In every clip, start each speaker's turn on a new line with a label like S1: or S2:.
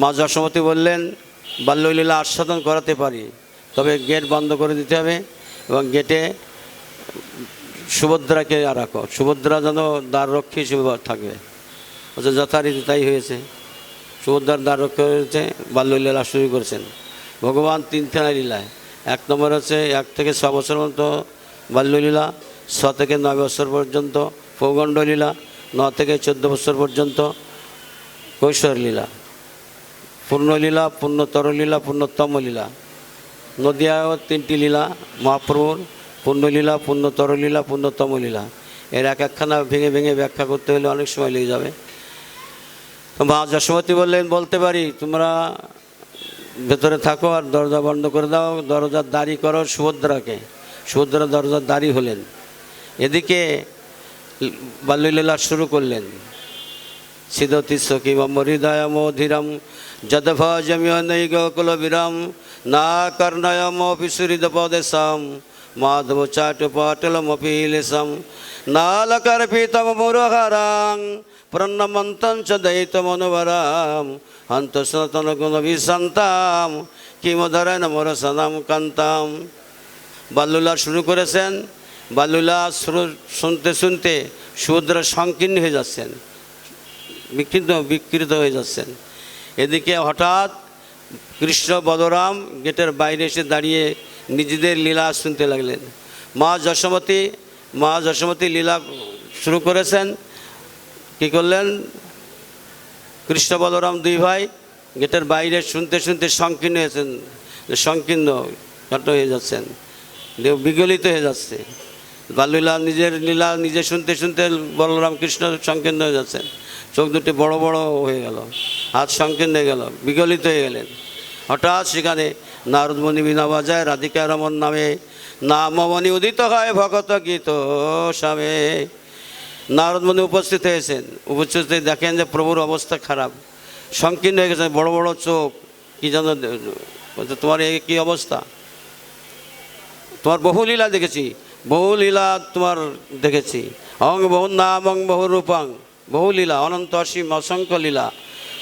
S1: মা যশোমতী বললেন, বাল্যলীলা আস্বাদন করাতে পারি, তবে গেট বন্ধ করে দিতে হবে এবং গেটে সুভদ্রাকে রাখো, সুভদ্রা যেন দ্বাররক্ষী হিসেবে থাকবে। যথারীতি তাই হয়েছে, সুভদ্রার দ্বাররক্ষী হয়েছে, বাল্যলীলা শুরু করেছেন ভগবান তিনখানা লীলায়। 1 নম্বর হচ্ছে 1 থেকে 6 বছর পর্যন্ত বাল্যলীলা, 6 থেকে 9 বছর পর্যন্ত পৌগণ্ড লীলা, 9 থেকে 14 বছর পর্যন্ত কৈশোর লীলা, পূর্ণলীলা, পূর্ণতর লীলা, পূর্ণতম লীলা। নদিয়াও 3টি লীলা মহাপ্রভুর, পূর্ণলীলা, পূর্ণতর লীলা, পূর্ণতম লীলা। এর এক একখানা ভেঙে ভেঙে ব্যাখ্যা করতে হলে অনেক সময় লেগে যাবে। তো মা যশোমতী বললেন, বলতে পারি, তোমরা ভেতরে থাকো আর দরজা বন্ধ করে দাও, দরজার দাঁড়ি করো সুভদ্রাকে। সুভদ্রা দরজার দাঁড়ি হলেন। এদিকে বাল্যলীলা শুরু করলেন। সিদতি সখী মম হৃদয় মধিরম যদভজম্য নৈগকুল বিরাম না কর্ণয়মপি সুহৃদপদেশম মাধব চাটুপাটলমপিলেশম নালকর্পিতম মুরহরাং প্রণমন্तं চ দয়িতমনুবরাম হন্ত সনাতন গুণ বিসন্তাম কিমধরেণ মরসনাম কান্তাম। বাল্যলীলা শুরু করেছেন। বাল্যলীলা শুনতে শুনতে সুভদ্রা সংকীর্ণ হয়ে যাচ্ছেন, বিকৃত হয়ে যাচ্ছেন। এদিকে হঠাৎ কৃষ্ণ বলরাম গেটের বাইরে এসে দাঁড়িয়ে নিজেদের লীলা শুনতে লাগলেন। মা যশোমতী লীলা শুরু করেছেন। কী করলেন? কৃষ্ণ বলরাম 2 ভাই গেটের বাইরে শুনতে শুনতে সংকীর্ণ হয়েছেন, সংকীর্ণ হয়ে যাচ্ছেন, বিগলিত হয়ে যাচ্ছে। বাল্যলীলা নিজের লীলা নিজে শুনতে শুনতে বলরাম কৃষ্ণ সংকীর্ণ হয়ে যাচ্ছেন। চোখ দুটি বড় বড় হয়ে গেল, হাত সংকীর্ণ হয়ে গেল, বিগলিত হয়ে গেলেন। হঠাৎ সেখানে নারদমণি বীণা বাজায়, রাধিকা রমন নামে নামমণি উদিত হয় ভগত গীত স্বামে। নারদমণি উপস্থিত হয়েছেন। উপস্থিত দেখেন যে প্রভুর অবস্থা খারাপ, সংকীর্ণ হয়ে গেছে, বড় বড় চোখ। কী জানো, তোমার এই কী অবস্থা? তোমার বহু লীলা দেখেছি, বহু লীলা তোমার দেখেছি। অং বহু নাম অং বহু রূপাং, বহু লীলা, অনন্ত অসীম অসংখ্য লীলা,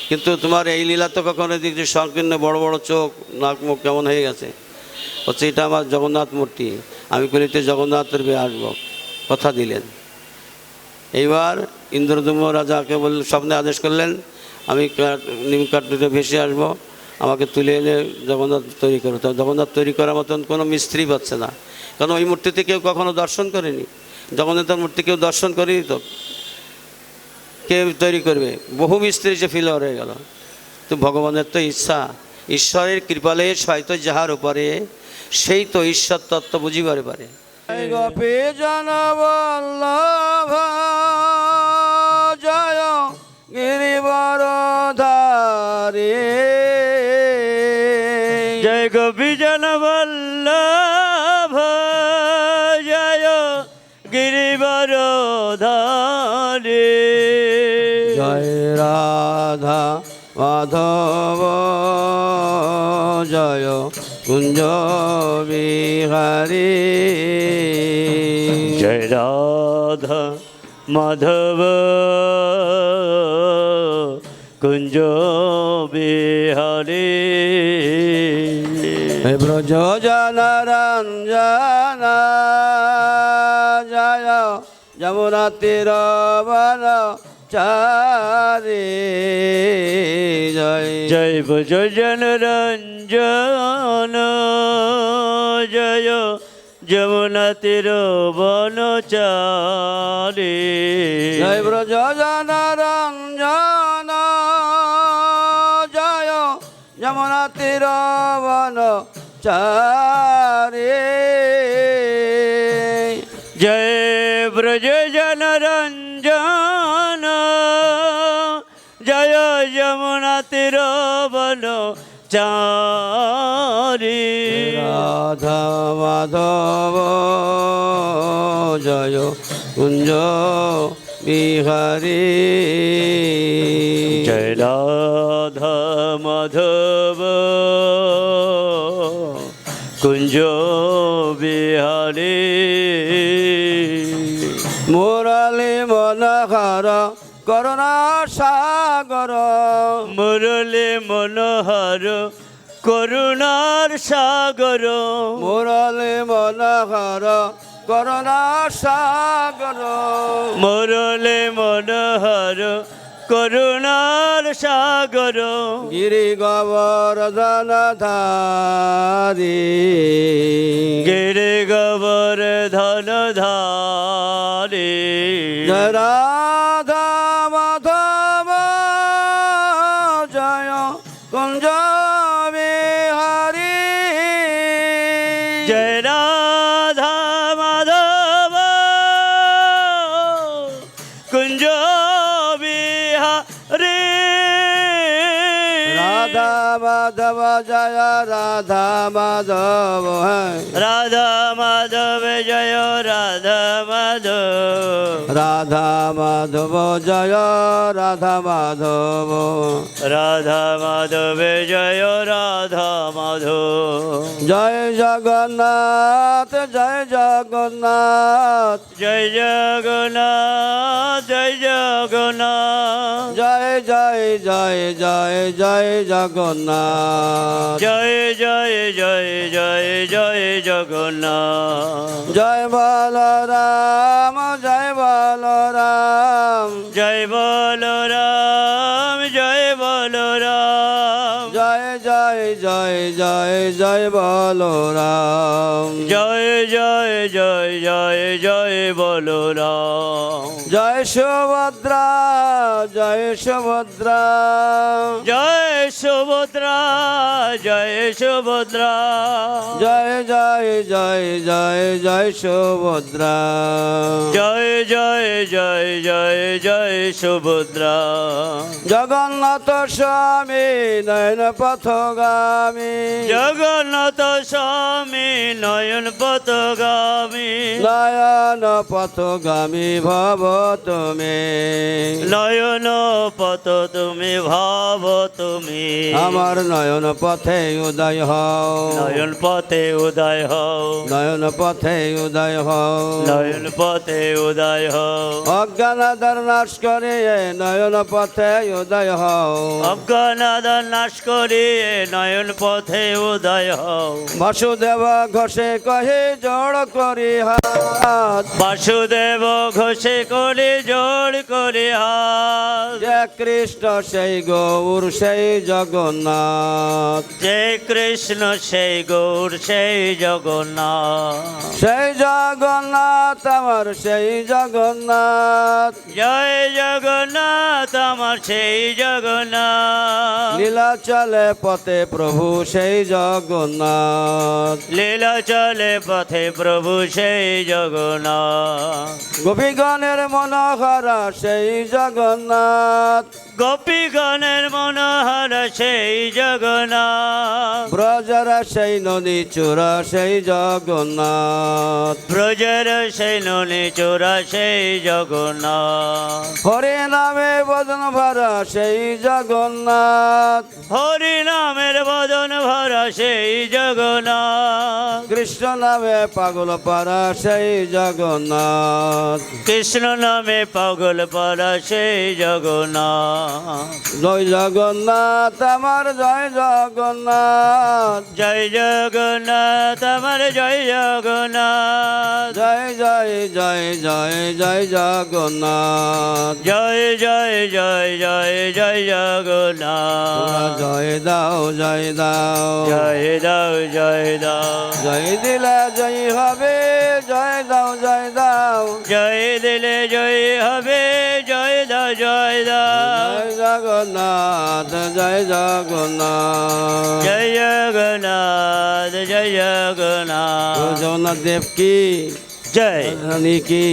S1: কিন্তু তোমার এই লীলা তো কখনো দেখছি সংকীর্ণ, বড় বড় চোখ, নাক মুখ কেমন হয়ে গেছে। হচ্ছে এটা আমার জগন্নাথ মূর্তি, আমি কলিতে জগন্নাথের বিয়ে আসবো, কথা দিলেন। এইবার ইন্দ্রদম্য রাজাকে স্বপ্নে আদেশ করলেন, আমি নিমকাঠে ভেসে আসবো, আমাকে তুলে এনে জগন্নাথ তৈরি করো। তো জগন্নাথ তৈরি করার মতন কোনো মিস্ত্রি পাচ্ছে না, কারণ ওই মূর্তিতে কেউ কখনো দর্শন করেনি। জগন্নাথের মূর্তি কেউ দর্শন করেনি, তো কে তৈরি করবে? বহু মিস্ত্রি সে ফিলর হয়ে গেল। তো ভগবানের তো ইচ্ছা, ঈশ্বরের কৃপালে হয়তো যাহার উপরে সেই তো ঈশ্বর তত্ত্ব বুঝিবারে পারে। গোপী জনবল্লভ জয় গিরিবরধারী,
S2: জয় গোপী জনবল্লভ জয় গিরিবরধারী,
S1: জয় রাধা মাধব জয় কুঞ্জ বিহারী,
S2: জয় রাধা মাধব কুঞ্জ বিহারী,
S1: ব্রজ জনরঞ্জন জয় যমুনা তীরবন চারি, জয়
S2: জয় ব্রজ জনরঞ্জন জয় যমুনা তীরবনচারী,
S1: জয় ব্রজ জনরঞ্জন জয় যমুনা তীরবনচারী,
S2: জয় ব্রজ জনরঞ্জন জয় যমুনা তীরবনচারী,
S1: রাধা মাধব জয় কুঞ্জ বিহারী,
S2: জয় রাধা মাধব কুঞ্জ বিহারী,
S1: মুরলী মনোহর করুণা সাগর
S2: মুরলী মনোহর করুণার সাগর
S1: মুরলী মনোহর করুণা সাগর
S2: মুরলী মনোহর করুণার সাগর
S1: গিরি গোবর্ধন ধারি
S2: গিরি গোবর ধন ধারি
S1: জয় রাধা মাধব জয় কুঞ্জ বিহারি
S2: জয় রাধা মাধব কুঞ্জ বিহারি
S1: রাধা মাধব জয় রাধা মাধব
S2: রাধা মাধব জয় রাধা মাধব
S1: রাধা মাধব জয় রাধা মাধব
S2: রাধা মাধব জয় রাধা মাধব
S1: জয় জগন্নাথ জয় জগন্নাথ
S2: জয় জগন্নাথ জয় জগন্নাথ
S1: জয় জয় জয় জয় জয় জগন্নাথ
S2: জয় জয় জয় জয় জয় জগন্নাথ
S1: জয় বলরাম জয় বলরাম
S2: জয় বলরাম জয় বলরাম
S1: জয় জয় জয় জয় জয় বলরাম
S2: জয় জয় জয় জয় জয় বলরাম
S1: জয় সুভদ্রা জয় সুভদ্রা
S2: জয় সুভদ্রা জয় সুভদ্রা
S1: জয় জয় জয় জয় জয় সুভদ্রা
S2: জয় জয় জয় জয় জয় সুভদ্রা
S1: জগন্নাথ স্বামী নয়ন পথগামী
S2: জগন্নাথ স্বামী নয়ন পথগামী
S1: নয়ন পথগামী ভব তুমি
S2: নয়ন পথ তুমি ভাব তুমি
S1: আমার নয়ন পথে উদয় হও
S2: নয়ন পথে উদয় হও
S1: নয়ন পথে উদয় হও
S2: নয়ন পথে উদয় হও
S1: অজ্ঞানাদার নাশ করে নয়ন পথে উদয় হও
S2: অজ্ঞানাদার নাশ করিয়ে নয়ন পথে উদয় হও
S1: বাসুদেব ঘোষে কহে জড় করি হাত
S2: বাসুদেব ঘোষে করে জোড় করে হাত
S1: যে কৃষ্ণ সেই গৌর সেই জগন্নাথ
S2: যে কৃষ্ণ সেই গৌর সেই জগন্নাথ
S1: সেই জগন্নাথ আমার সেই জগন্নাথ
S2: জয় জগন্নাথ আমার সেই জগন্নাথ
S1: লীলা চলে পথে প্রভু সেই জগন্নাথ
S2: লীলা চলে পথে প্রভু সেই জগন্নাথ
S1: গোপীগণের মনোহরা সেই জগন্নাথ
S2: গোপীগণের মনোহর সেই জগন্নাথ
S1: ব্রজরা সেই নদী চূড়া সেই জগন্নাথ
S2: ব্রজের সেই ননি চোরা সেই জগন্নাথ
S1: হরে নামে বদন ভরা সেই জগন্নাথ
S2: হরি নামের বদন ভরা সেই জগন্নাথ
S1: কৃষ্ণ নামে পাগল পারা সেই জগন্নাথ
S2: কৃষ্ণ নামে পাগল পারা সেই জগন্নাথ
S1: জয় জগন্নাথ আমার জয় জগন্নাথ
S2: জয় জগন্নাথ আমার জয় জগন্নাথ
S1: জয় জয় জয় জয় জয় জগন্নাথ
S2: জয় জয় জয় জয় জয় জগন্নাথ
S1: জয় দাও জয় দাও
S2: জয় দাও জয় দাও
S1: জয় দিলে জয় হবে জয় দাও জয় দাও
S2: জয় দিলে জয় হবে জয় দাও জয় দাও
S1: জয় জগন্নাথ জয় জগন্নাথ
S2: জয় জগন্নাথ জয় জগন্নাথ
S1: জগন্নাথ দেব কি
S2: জয়
S1: রানী কি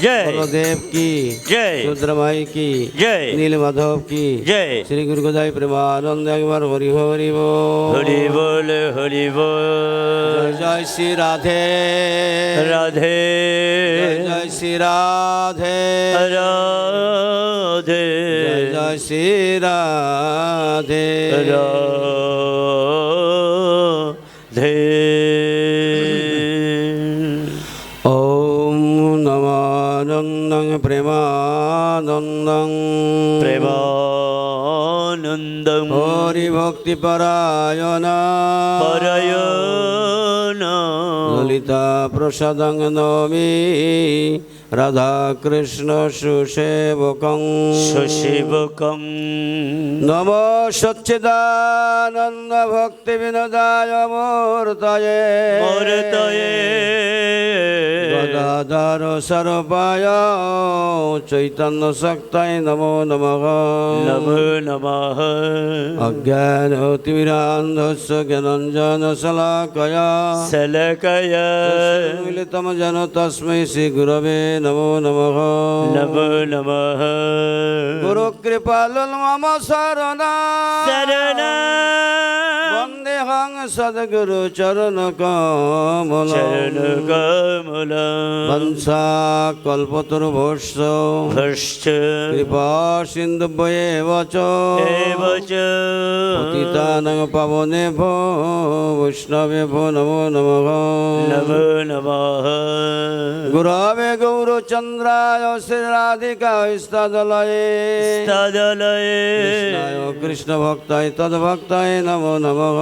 S2: জয়
S1: বলদেব কি
S2: জয়
S1: রুদ্রমাই কি
S2: জয়
S1: নীল মাধব কি
S2: জয়
S1: শ্রী গুরু গোদাই প্রেমানন্দ একবার হরি হরি বল
S2: হরি বল হরি বল
S1: জয় জয় শ্রী রাধে
S2: রাধে
S1: জয় জয় শ্রী রাধে
S2: রাধে
S1: জয় জয় শ্রী রাধে
S2: রাধে
S1: ওম নমানন্দং প্রেমা প্রেমানন্দং
S2: প্রেমানন্দং
S1: হরি ভক্তি পরায়ণ
S2: পরায়ণ
S1: ললিতা প্রসাদং নমি রাধা কৃষ্ণ সুসেবকং
S2: সুশিবকং
S1: নম সচ্চিদানন্দ ভক্তি বিনোদায় মূর্তয়ে
S2: মূর্তয়ে
S1: গদাধর স্বরূপায় চৈতন্য শক্তায় নমো নমঃ
S2: নমো নমঃ
S1: অজ্ঞানতিমিরান্ধস্য জ্ঞানঞ্জন শলাকয়া
S2: শলাকয়া
S1: মিলিতম জন তস্मै শ্রী গুরবে নমো নমঃ
S2: নমো নমঃ
S1: গুরু কৃপালুল মম শরণ
S2: শরণ
S1: বন্দেহং সদ্গুরু চরণ কমল
S2: চরণ কমল
S1: বংশা কল্পতরুভস্য
S2: ভস্য
S1: কৃপা সিন্ধুভ্যেব চ
S2: এব চ
S1: পতিতানাং পাবনেভ্যো বৈষ্ণবেভ্যো নমো নমঃ
S2: নমো নমঃ
S1: গুরবে গৌরচন্দ্রায় শ্রীরাধিকায় স্তদলয়ে
S2: তদলয়ে
S1: কৃষ্ণায় কৃষ্ণ ভক্তায় তদ্ভক্তায় নমো নমঃ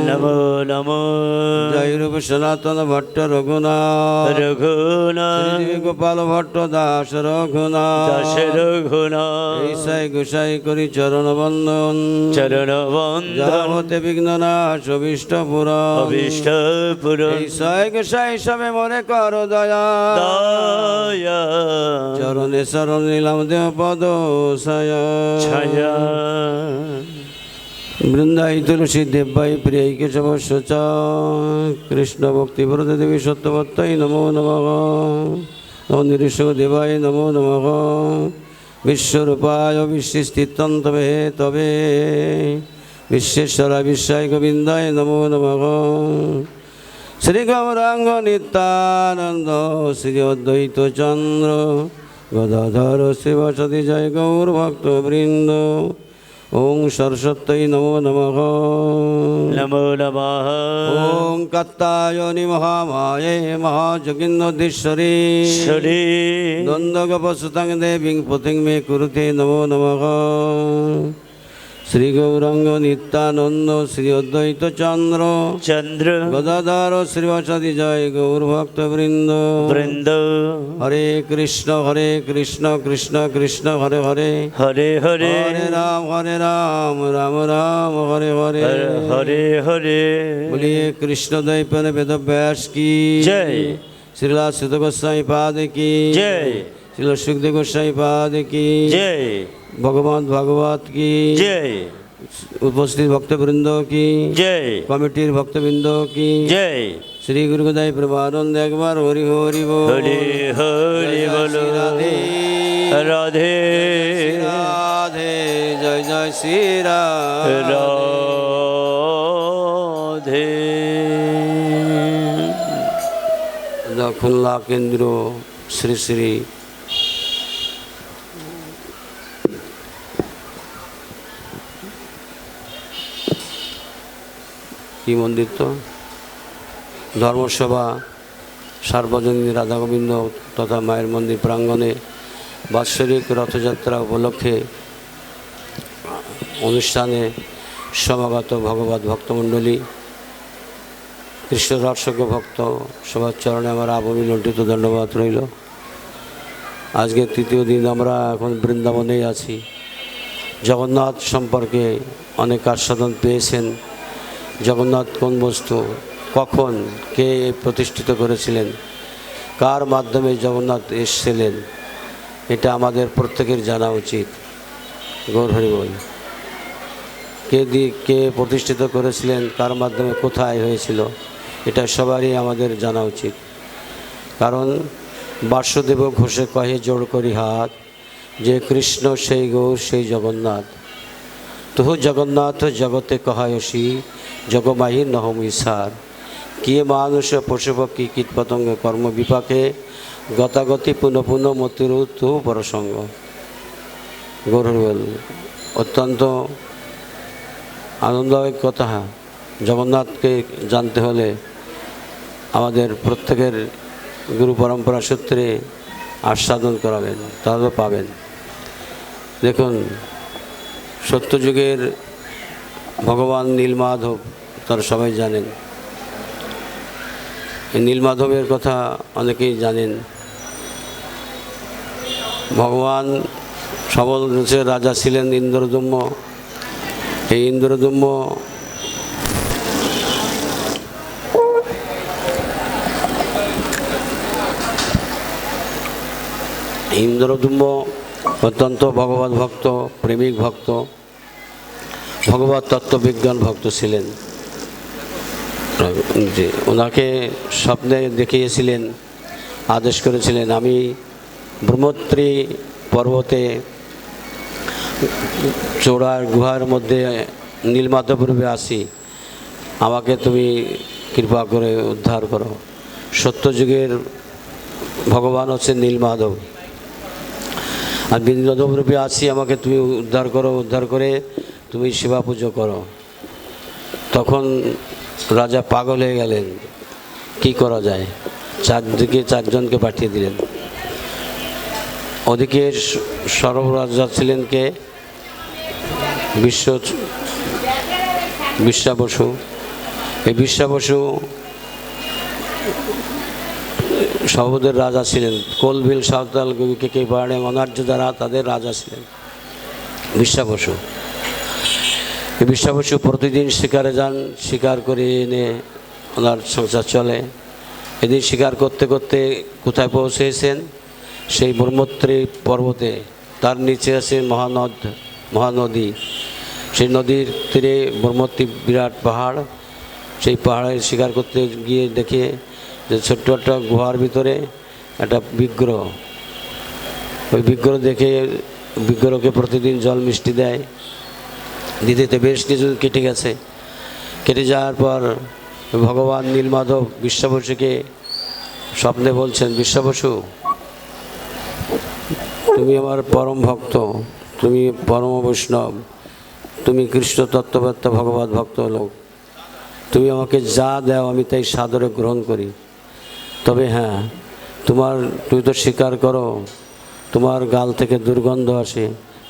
S2: নমো নমো
S1: জয় রূপ সনাতন ভট্ট রঘুনাথ
S2: রঘুনাথ
S1: গোপাল ভট্ট দাস রঘুনাথ
S2: দাস রঘুনাথ
S1: ঈশাই গোসাই করি চরণ বন্দন
S2: চরণ বন্ধন
S1: যাবতে বিঘ্ন নাশ অভীষ্ট পুরা
S2: অভীষ্ট পুর
S1: ঈশাই গোসাই সবে মনে কর দয়া
S2: দয়া
S1: চরণে শরণ নিলাম দেহ পদ ছায়া
S2: ছায়া
S1: বৃন্দাই তুলসী দেবাই প্রিয়াই কেশব চ কৃষ্ণ ভক্তি ব্রত দেবী সত্যবত্তাই নমো নমঃ নমো নিরীশ্বর দেবায় নমো নমঃ বিশ্বরূপায় বিশ্বস্থিতং তবে তবে বিশ্বেশ্বরা বিশ্বায় গোবিন্দায় নমো নমঃ শ্রী গৌরাঙ্গ নিত্যানন্দ শ্রী অদ্বৈত চন্দ্র গদাধর শিবসতি জয় গৌর ভক্তবৃন্দ ওং সরস্বত্যৈ নমো নমঃ
S2: নমো নমঃ
S1: ওং কাত্তায়নি মহামায়ে মহাযোগিন্দীশ্বরী
S2: শ্রী
S1: দ্বন্দ্বগপসুতাং দেবীং পতিং মে কুরুতে নমো নমঃ শ্রী গৌরাঙ্গ নিত্যানন্দ শ্রী অদ্বৈত চন্দ্র
S2: চন্দ্র
S1: গদাধর শ্রীবাসদি জয় গৌর ভক্তবৃন্দ
S2: বৃন্দ
S1: হরে কৃষ্ণ কৃষ্ণ কৃষ্ণ হরে হরে
S2: হরে হরে
S1: হরে রাম রাম রাম হরে হরে
S2: হরে হরে
S1: बोलिए कृष्ण द्वैपन वेद व्यास की
S2: जय
S1: श्रीला सुत गोस्वामी पाद की
S2: जय
S1: श्रीला सुखदेव गोस्वामी पाद की
S2: जय
S1: भगवान भागवत की
S2: जय
S1: उपस्थित भक्तवृंद की
S2: जय
S1: कमिटीर भक्तवृंद की
S2: जय
S1: श्री गुरुगदाई प्रभानंद एक बार हरि हरि बोल
S2: हरि हरि बोलो
S1: राधे
S2: राधे
S1: राधे जय जय श्री राधे
S2: राधे
S1: खुल्ला केंद्र श्री श्री কি মন্দির তো ধর্মসভা সার্বজনীন রাধা গোবিন্দ তথা মায়ের মন্দির প্রাঙ্গণে বাৎসরিক রথযাত্রা উপলক্ষে অনুষ্ঠানে সমাগত ভগবত ভক্তমণ্ডলী কৃষ্ণ দর্শক ভক্ত সবার চরণে আমার আবমি লণ্ঠিত ধন্যবাদ রইল। আজকে তৃতীয় দিন আমরা এখন বৃন্দাবনেই আছি। জগন্নাথ সম্পর্কে অনেক আস্বাদন পেয়েছেন। জগন্নাথ কোন বস্তু, কখন, কে প্রতিষ্ঠিত করেছিলেন, কার মাধ্যমে জগন্নাথ এসেছিলেন, এটা আমাদের প্রত্যেকের জানা উচিত। গৌর হরি বল। কে প্রতিষ্ঠিত করেছিলেন, কার মাধ্যমে, কোথায় হয়েছিল, এটা সবারই আমাদের জানা উচিত। কারণ বাসুদেব ঘোষে কহে জোড় করি হাত, যে কৃষ্ণ সেই গৌর সেই জগন্নাথ। তুহু জগন্নাথ জগতে কহায়সী, জগমাহি নহম ঈশার। কিয়ে মানুষ পশুপক্ষী কীটপতঙ্গ কর্ম বিপাকে, গতাগতি পুনঃ পুনঃ মতিরু তুহু পরসঙ্গ। গৌরবল অত্যন্ত আনন্দদায়ক কথা। জগন্নাথকে জানতে হলে আমাদের প্রত্যেকের গুরু পরম্পরা সূত্রে আস্বাদন করাবেন, তাহলে পাবেন। দেখুন, সত্যযুগের ভগবান নীলমাধব তারা সবাই জানেন। এই নীলমাধবের কথা অনেকেই জানেন। ভগবান সবল দেশের রাজা ছিলেন ইন্দ্রদম্য। এই ইন্দ্রদম্য অত্যন্ত ভগবত ভক্ত, প্রেমিক ভক্ত, ভগবত তত্ত্ববিজ্ঞান ভক্ত ছিলেন। যে ওনাকে স্বপ্নে দেখিয়েছিলেন, আদেশ করেছিলেন, আমি ব্রহ্মত্রী পর্বতে চোরার গুহার মধ্যে নীলমাধব রূপে আসি, আমাকে তুমি কৃপা করে উদ্ধার করো। সত্যযুগের ভগবান হচ্ছে নীলমাধব, আর নীলমাধব রূপে আসি, আমাকে তুমি উদ্ধার করো, উদ্ধার করে তুমি সেবা পুজো করো। তখন রাজা পাগল হয়ে গেলেন, কি করা যায়? চারদিকে চারজনকে পাঠিয়ে দিলেন। ওদিকে সর্বরাজা ছিলেন কে? বিশ্বা বসু। এই বিশ্বা বসু সর্বদের রাজা ছিলেন। কোলভিল, সাঁওতাল, কে পাহাড়ে অনার্য যারা, তাদের রাজা ছিলেন বিশ্বা বসু। এই বিশ্বা বসু প্রতিদিন শিকারে যান, শিকার করে এনে ওনার সংসার চলে। এদিন শিকার করতে করতে কোথায় পৌঁছেছেন? সেই ব্রহ্মত্রী পর্বতে। তার নিচে আছে মহানদী। সেই নদীর তীরে ব্রহ্মত্রী বিরাট পাহাড়। সেই পাহাড়ে শিকার করতে গিয়ে দেখে যে ছোট্ট একটা গুহার ভিতরে একটা বিগ্রহ। ওই বিগ্রহ দেখে বিগ্রহকে প্রতিদিন জল মিষ্টি দেয়। দিতে বেশ কিছু কেটে গেছে। কেটে যাওয়ার পর ভগবান নীলমাধব বিশ্বা বসুকে স্বপ্নে বলছেন, বিশ্বা বসু, তুমি আমার পরম ভক্ত, তুমি পরম বৈষ্ণব, তুমি কৃষ্ণ তত্ত্ববেত্তা, ভগবত ভক্ত লোক। তুমি আমাকে যা দাও আমি তাই সাদরে গ্রহণ করি। তবে হ্যাঁ, তুমি তো স্বীকার করো তোমার গাল থেকে দুর্গন্ধ আসে,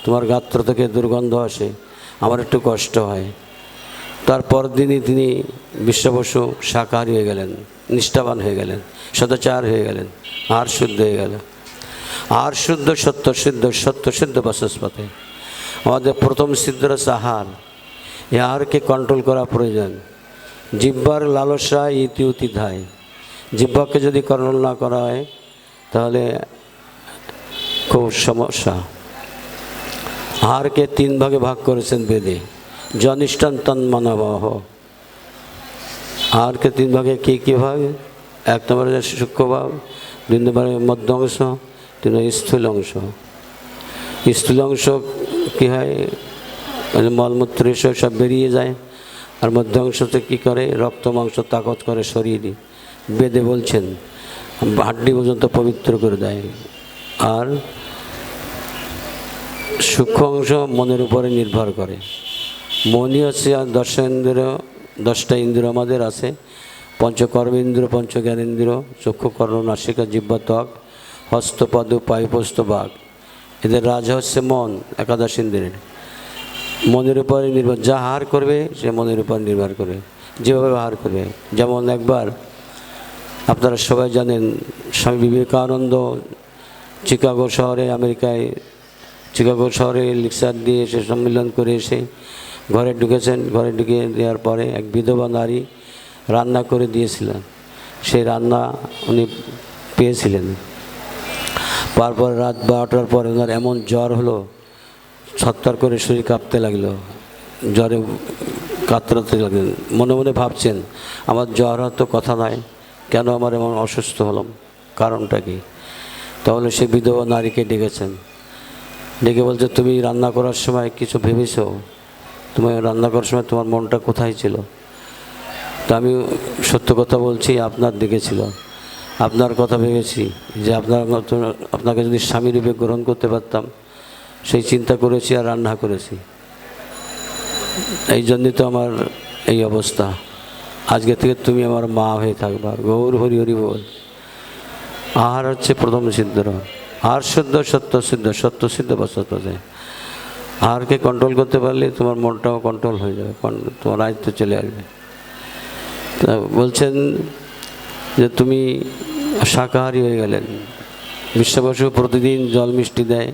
S1: তোমার গাত্র থেকে দুর্গন্ধ আসে, আমার একটু কষ্ট হয়। তারপর দিনই তিনি বিশ্বা বসু শাকাহারী হয়ে গেলেন, নিষ্ঠাবান হয়ে গেলেন, সদাচার হয়ে গেলেন, আর শুদ্ধ হয়ে গেল। আর শুদ্ধ, সত্য সিদ্ধ, সত্য সিদ্ধ বাচস্পতি। আমাদের প্রথম সিদ্ধ হচ্ছে আহার। এই আহারকে কন্ট্রোল করা প্রয়োজন। জিহ্বার লালসা ইতি ধায়। জিহ্বাকে যদি কন্ট্রোল না করা হয় তাহলে খুব সমস্যা। আহারকে 3 ভাগে ভাগ করেছেন বেদে। জনিষ্ঠান তন্মনবহ। আহারকে 3 ভাগে কী ভাগ? 1 নম্বরে সূক্ষ্ম ভাগ, 2 নম্বরে মধ্য অংশ, 3 নম্বরে স্থূল অংশ। স্থূল অংশ কী হয়? মলমূত্র সব বেরিয়ে যায়। আর মধ্য অংশতে কী করে? রক্ত মাংস তাকত করে শরীর। বেদে বলছেন হাড্ডি পর্যন্ত পবিত্র করে দেয়। আর সূক্ষ্ম অংশ মনের উপরে নির্ভর করে। মনই হচ্ছে 10টা ইন্দ্র আমাদের আছে। পঞ্চকর্মেন্দ্র, পঞ্চজ্ঞানেন্দ্র, চক্ষু, কর্ণ, নাসিকা, জিহ্বা, ত্বক, হস্ত, পাদ, পায়ুপস্থ, বাঘ। এদের রাজা হচ্ছে মন, 11 ইন্দ্রের। মনের উপরে নির্ভর, যা আহার করবে সে মনের উপর নির্ভর করবে, যেভাবে আহার করবে। যেমন একবার আপনারা সবাই জানেন, স্বামী বিবেকানন্দ চিকাগো শহরে, আমেরিকায় চিকাগো শহরে লেকচার দিয়ে এসে সম্মেলন করে এসে ঘরে ঢুকেছেন। ঘরে ঢুকে দেওয়ার পরে এক বিধবা নারী রান্না করে দিয়েছিলেন। সেই রান্না উনি পেয়েছিলেন। তারপর রাত 12টার পরে ওনার এমন জ্বর হলো, ছটফট করে শরীর কাঁপতে লাগলো, জ্বরে কাতরাতে লাগলেন। মনে মনে ভাবছেন, আমার জ্বর হয়তো কথা নয়, কেন আমার এমন অসুস্থ হলাম, কারণটা কি? তাহলে সে বিধবা নারীকে ডেকেছেন। ডেকে বলছে, তুমি রান্না করার সময় কিছু ভেবেছো? তুমি রান্না করার সময় তোমার মনটা কোথায় ছিল? তা আমি সত্য কথা বলছি, আপনার দিকে ছিল। আপনার কথা ভেবেছি যে আপনাকে যদি স্বামী রূপে গ্রহণ করতে পারতাম, সেই চিন্তা করেছি আর রান্না করেছি। এই জন্যই তো আমার এই অবস্থা। আজকে থেকে তুমি আমার মা হয়ে থাকবা। গৌর হরি হরি বল। আহার হচ্ছে প্রথম সিদ্ধ। আর শুদ্ধ, সত্য সিদ্ধ, সত্য সিদ্ধ বাচস্পতি। আহারকে কন্ট্রোল করতে পারলে তোমার মনটাও কন্ট্রোল হয়ে যাবে, তোমার আয়ত্ত চলে আসবে। তা বলছেন যে তুমি শাকাহারী হয়ে গেলেন। বিশ্ববসু প্রতিদিন জল মিষ্টি দেয়,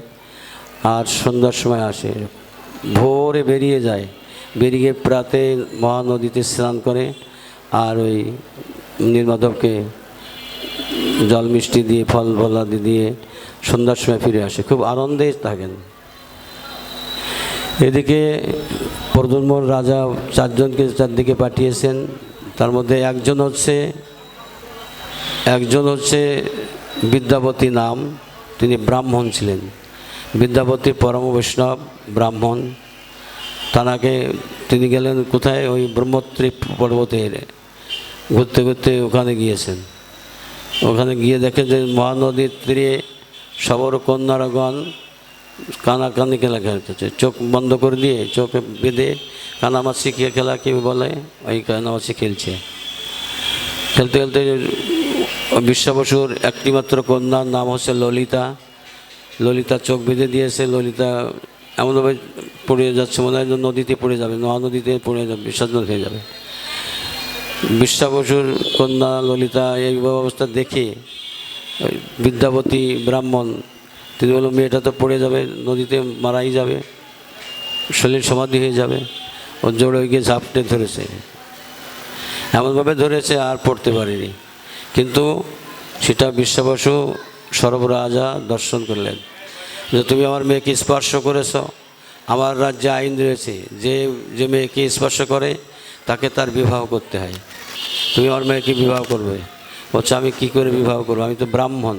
S1: আর সন্ধ্যার সময় আসে, ভোরে বেরিয়ে যায়, বেরিয়ে প্রাতে মহানদীতে স্নান করে, আর ওই নীলমাধবকে জল মিষ্টি দিয়ে ফল ফলাদি দিয়ে সন্ধ্যার সময় ফিরে আসে, খুব আনন্দে থাকেন। এদিকে প্রদ্যুম্ন রাজা চারজনকে চারদিকে পাঠিয়েছেন, তার মধ্যে একজন হচ্ছে বিদ্যাপতি নাম, তিনি ব্রাহ্মণ ছিলেন। বিদ্যাপতি পরম বৈষ্ণব ব্রাহ্মণ। তিনি গেলেন কোথায়? ওই ব্রহ্মত্রী পর্বতের ঘুরতে ঘুরতে ওখানে গিয়েছেন। ওখানে গিয়ে দেখে যে মহানদীর তীরে সবর কন্যারগণ কানাকানি খেলা খেলতেছে, চোখ বন্ধ করে দিয়ে চোখে বেঁধে কানামাছি খেলা কি বলে, ওই কানামাছি খেলছে। খেলতে খেলতে বিশ্ববসুর একটিমাত্র কন্যার নাম হচ্ছে ললিতা। ললিতা চোখ বেঁধে দিয়েছে। ললিতা এমনভাবে পড়ে যাচ্ছে, মনে হয় নদীতে পড়ে যাবে, মহানদীতে পড়ে যাবে, বিসর্জন হয়ে যাবে। বিশ্ববসুর কন্যা ললিতা এই অবস্থা দেখে বিদ্যাপতি ব্রাহ্মণ তিনি বলল, মেয়েটা তো পড়ে যাবে, নদীতে মারাই যাবে, শরীর সমাধি হয়ে যাবে। ও জোরে গিয়ে ঝাপটে ধরেছে, এমনভাবে ধরেছে আর পড়তে পারেনি। কিন্তু সেটা বিশ্ববসু সর্বরাজা দর্শন করলেন যে তুমি আমার মেয়েকে স্পর্শ করেছ। আমার রাজ্যে আইন রয়েছে, যে মেয়েকে স্পর্শ করে তাকে তার বিবাহ করতে হয়। তুমি আমার মেয়েকে বিবাহ করবে। বলছে আমি কি করে বিবাহ করবো, আমি তো ব্রাহ্মণ।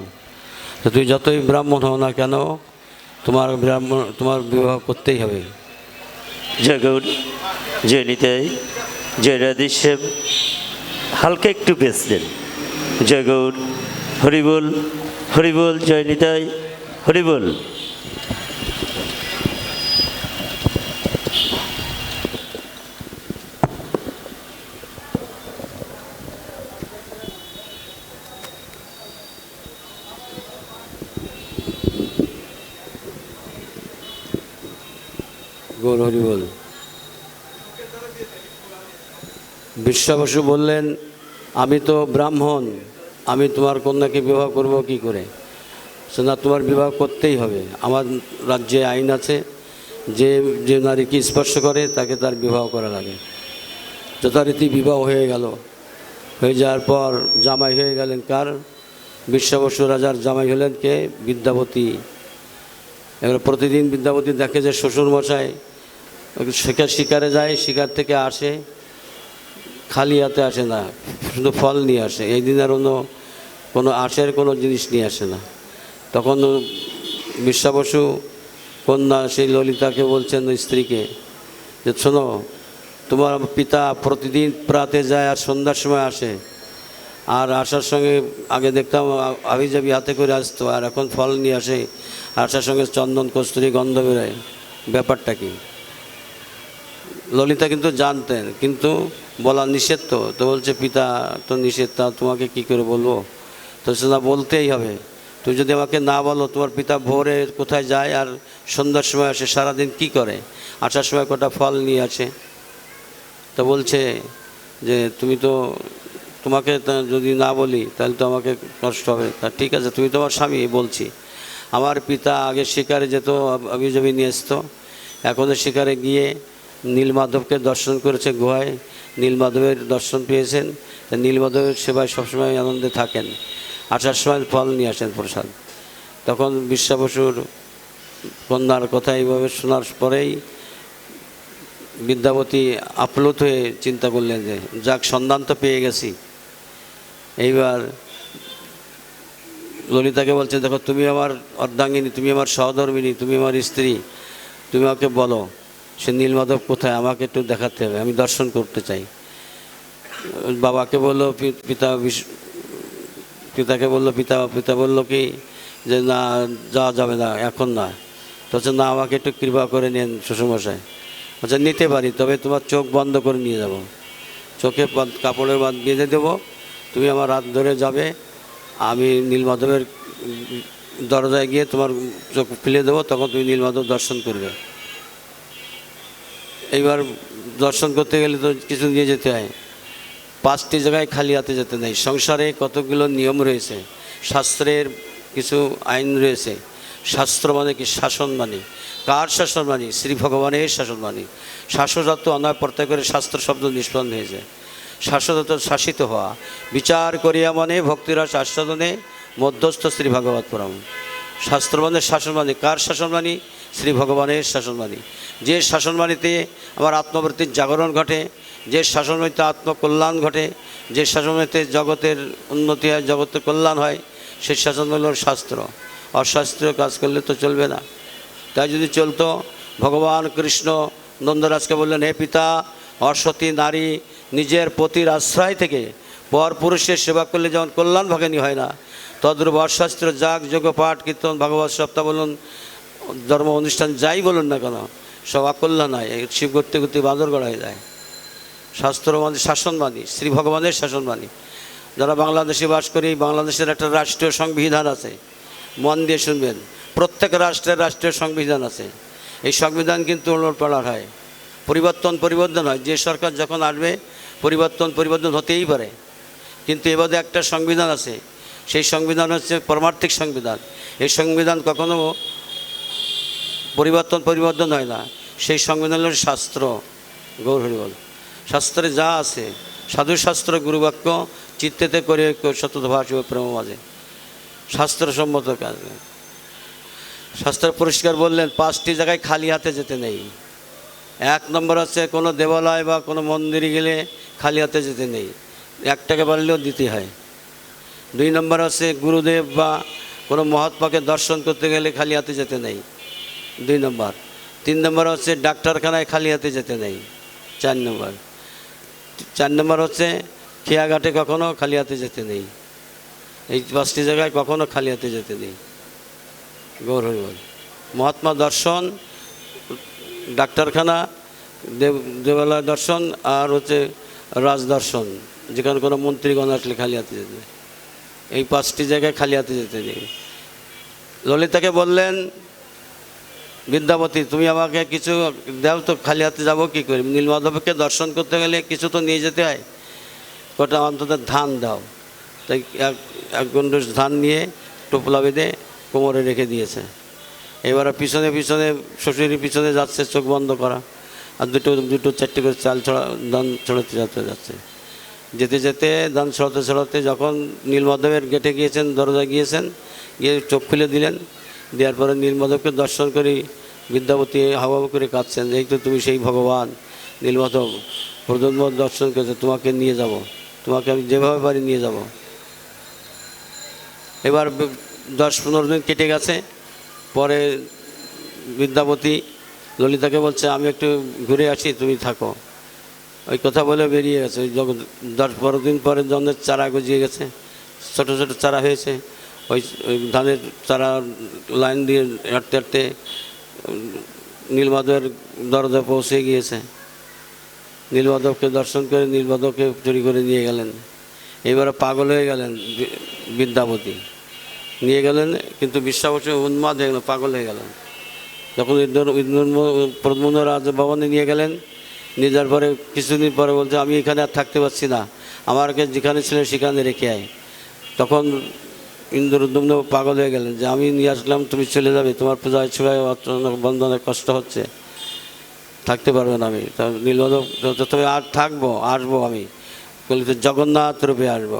S1: তো তুই যতই ব্রাহ্মণ হও না কেন, তোমার বিবাহ করতেই হবে।
S2: জয় গৌর, জয় নিতাই, জয় রাধেশ্যাম। হালকা একটু বেশ দেন। জয় গৌর, হরিবোল, হরিবোল, জয় নিতাই, হরিবোল।
S1: গৌর হরিবোল। বিশ্ববসু বললেন, আমি তো ব্রাহ্মণ, আমি তোমার কন্যাকে বিবাহ করব কি করে? সে না, তোমার বিবাহ করতেই হবে। আমার রাজ্যে আইন আছে, যে নারীকে স্পর্শ করে তাকে তার বিবাহ করা লাগে। যথারীতি বিবাহ হয়ে গেল। হয়ে যাওয়ার পর জামাই হয়ে গেলেন কার? বিশ্ববসু রাজার জামাই হলেন কে? বিদ্যাপতি। এবার প্রতিদিন বিদ্যাপতি দেখে যে শ্বশুরমশাই শিকারে যায়, শিকার থেকে আসে, খালি হাতে আসে না, শুধু ফল নিয়ে আসে। এই দিন আর কোনো আঁশের কোনো জিনিস নিয়ে আসে না। তখন বিশ্ববসু কন্যা সেই ললিতাকে বলছেন স্ত্রীকে যে শোনো, তোমার পিতা প্রতিদিন প্রাতে যায় আর সন্ধ্যার সময় আসে, আর আসার সঙ্গে আগে দেখতাম আবিজাবি হাতে করে আসতো, আর এখন ফল নিয়ে আসে, আসার সঙ্গে চন্দন কস্তুরী গন্ধ বেরোয়, ব্যাপারটা কি? ললিতা কিন্তু জানতেন, কিন্তু বলা নিষেধ। তো বলছে পিতা তো নিষেধ, তা তোমাকে কি করে বলবো? তো সেটা বলতেই হবে। তুমি যদি আমাকে না বলো, তোমার পিতা ভোরে কোথায় যায় আর সন্ধ্যার সময় আসে, সারাদিন কি করে, আসার সময় কটা ফল নিয়ে আসে। তো বলছে যে তোমাকে যদি না বলি তাহলে তো আমাকে কষ্ট হবে। তা ঠিক আছে, তুমি তোমার স্বামী, বলছি। আমার পিতা আগে শিকারে যেত, আবিজাবি নিয়ে আসতো, এখনও শিকারে গিয়ে নীলমাধবকে দর্শন করেছে গুহায়, নীলমাধবের দর্শন পেয়েছেন। তা নীলমাধবের সেবায় সবসময় আনন্দে থাকেন, আসার সময় ফল নিয়ে আসেন প্রসাদ। তখন বিশ্ববসুর কন্যার কথা এইভাবে শোনার পরেই বিদ্যাপতি আপ্লুত হয়ে চিন্তা করলেন যে যাক, সন্ধান তো পেয়ে গেছি। এইবার ললিতাকে বলছেন, দেখো তুমি আমার অর্ধাঙ্গিনী, তুমি আমার সহধর্মিনী, তুমি আমার স্ত্রী, তুমি আমাকে বলো সে নীলমাধব কোথায়, আমাকে একটু দেখাতে হবে, আমি দর্শন করতে চাই। বাবাকে বললো, পিতাকে বললো, পিতা বললো কি যে না, যাওয়া যাবে না, এখন না। তো না, আমাকে একটু কৃপা করে নেন শ্বশুরমশাই। আচ্ছা নিতে পারি, তবে তোমার চোখ বন্ধ করে নিয়ে যাব, চোখে কাপড়ের বাঁধ বেঁধে দেবো, তুমি আমার হাত ধরে যাবে, আমি নীলমাধবের দরজায় গিয়ে তোমার চোখ খুলে দেবো, তখন তুমি নীলমাধব দর্শন করবে। এইবার দর্শন করতে গেলে তো কিছু নিয়ে যেতে হয়। 5টি জায়গায় খালি হাতে যেতে নেই। সংসারে কতগুলো নিয়ম রয়েছে, শাস্ত্রের কিছু আইন রয়েছে। শাস্ত্র মানে কি? শাসন মানি। কার শাসন মানি? শ্রী ভগবানের শাসন মানি। শাসনতত্ত্ব অন্যায় প্রত্যাগ করে শাস্ত্র শব্দ নিষ্পন্ন হয়েছে। শাসনতত্ত্ব শাসিত হওয়া, বিচার করিয়া মনে ভক্তিরস আস্বাদনে মধ্যস্থ শ্রী ভাগবত পরম। শাস্ত্র মানে শাসন মানি। কার শাসন মানি? শ্রী ভগবানের শাসন মানি। যে শাসনবাণীতে আমার আত্মবৃত্তির জাগরণ ঘটে, যে শাসনবাণীতে আত্মকল্যাণ ঘটে, যে শাসনবাণীতে জগতের উন্নতি হয়, জগতের কল্যাণ হয়, সেই শাসন হল শাস্ত্র। অশাস্ত্রীয় কাজ করলে তো চলবে না। তাই যদি চলতো, ভগবান কৃষ্ণ নন্দরাজকে বললেন, হে পিতা, অসতী নারী নিজের পতির আশ্রয় থেকে পর পুরুষের সেবা করলে যেমন কল্যাণ ভাগিনী হয় না, তদ্রূপ অশাস্ত্র যাগ যোগ্য পাঠ কীর্তন ভাগবত সপ্তাহ বলুন, ধর্ম অনুষ্ঠান যাই বলুন না কেন, সব অকল্যাণ হয়। শিব করতে করতে বাঁদরগড় হয়ে যায়। শাস্ত্র মানে শাসন মানি, শ্রী ভগবানের শাসন মানি। যারা বাংলাদেশে বাস করি, বাংলাদেশের একটা রাষ্ট্রীয় সংবিধান আছে, মন দিয়ে শুনবেন। প্রত্যেক রাষ্ট্রের রাষ্ট্রীয় সংবিধান আছে। এই সংবিধান কিন্তু ওলটপালট হয়, পরিবর্তন হয়। যে সরকার যখন আসবে পরিবর্তন হতেই পারে, কিন্তু এবারে একটা সংবিধান আছে। সেই সংবিধান হচ্ছে পরমার্থিক সংবিধান। এই সংবিধান কখনো পরিবর্তন হয় না। সেই সংবিধান হল শাস্ত্র। গৌর হরি বল। শাস্ত্রে যা আছে, সাধুশাস্ত্র গুরুবাক্য চিত্তেতে করে সতত ভাষা প্রেম মাঝে, শাস্ত্রসম্মত কাজ। শাস্ত্র পরিষ্কার বললেন 5টি জায়গায় খালি হাতে যেতে নেই। 1 নম্বর হচ্ছে কোনো দেবালয় বা কোনো মন্দিরে গেলে খালি হাতে যেতে নেই, 1 টাকা পারলেও দিতে হয়। 2 নম্বর হচ্ছে গুরুদেব বা কোনো মহাত্মাকে দর্শন করতে গেলে খালি হাতে যেতে নেই, 2 নম্বর। 3 নম্বর হচ্ছে ডাক্তারখানায় খালি হাতে যেতে নেই, 4 নম্বর। 4 নম্বর হচ্ছে খেয়াঘাটে কখনো খালি হাতে যেতে নেই। এই 5টি জায়গায় কখনো খালি হাতে যেতে নেই। গৌর হরি বল। মহাত্মা দর্শন, ডাক্তারখানা, দেবালয় দর্শন, আর হচ্ছে রাজদর্শন, যেখানে কোনো মন্ত্রীগণ আসলে খালি হাতে যেতে নেই। এই 5টি জায়গায় খালি হাতে যেতে নেই। ললিতাকে বললেন, বিদ্যাপতি তুমি আমাকে কিছু দাও তো, খালি হাতে যাবো কী করি? নীলমাধবকে দর্শন করতে গেলে কিছু তো নিয়ে যেতে হয়, কটা অন্তত ধান দাও। তাই এক গণ্ডুষ ধান নিয়ে টোপলা বেঁধে কোমরে রেখে দিয়েছে। এবার পিছনে শ্বশুরের পিছনে যাচ্ছে, চোখ বন্ধ করা, আর দুটো 4টে করে চাল ধান ছড়াতে যাচ্ছে। যেতে যেতে ধান ছড়াতে যখন নীলমাধবের গেটে গিয়েছেন, দরজায় গিয়েছেন, গিয়ে চোখ খুলে দিলেন। দেওয়ার পরে নীলমাধবকে দর্শন করি বিদ্যাপতি হাওয়া করে কাঁদছেন, এই তো তুমি সেই ভগবান নীলমাধব, প্রজন্ম দর্শন করেছে, তোমাকে নিয়ে যাব, তোমাকে আমি যেভাবে পারি নিয়ে যাব। এবার 10-15 দিন কেটে গেছে। পরে বিদ্যাপতি ললিতাকে বলছে, আমি একটু ঘুরে আসি, তুমি থাকো। ওই কথা বলে বেরিয়ে গেছে। ওই 10-12 দিন পরে জনের চারা গজিয়ে গেছে, ছোটো ছোটো চারা হয়েছে। ওই ধানের চারা লাইন দিয়ে হাঁটতে নীলমাধবের দরজা পৌঁছে গিয়েছে। নীলমাধবকে দর্শন করে নীলমাধবকে চুরি করে নিয়ে গেলেন। এবারে পাগল হয়ে গেলেন বিদ্যাপতি, নিয়ে গেলেন, কিন্তু বিশ্বাবসে উন্মাদ হয়ে গেল, পাগল হয়ে গেলেন। যখন প্রদ্যুম্ন রাজ ভবনে নিয়ে গেলেন, নিয়ে যাওয়ার পরে কিছুদিন পরে বলছে, আমি এখানে আর থাকতে পারছি না, আমাকে যেখানে ছিল সেখানে রেখে আয়। তখন ইন্দ্রদ্যুম্ন পাগল হয়ে গেলেন যে আমি নিয়ে আসলাম, তুমি চলে যাবে, তোমার পূজায় ছোড়ায় বন্ধনে কষ্ট হচ্ছে, থাকতে পারবে না। আমি তা নীলমাধব, তবে আর আসবো আমি, বলি জগন্নাথ রূপে আসবো,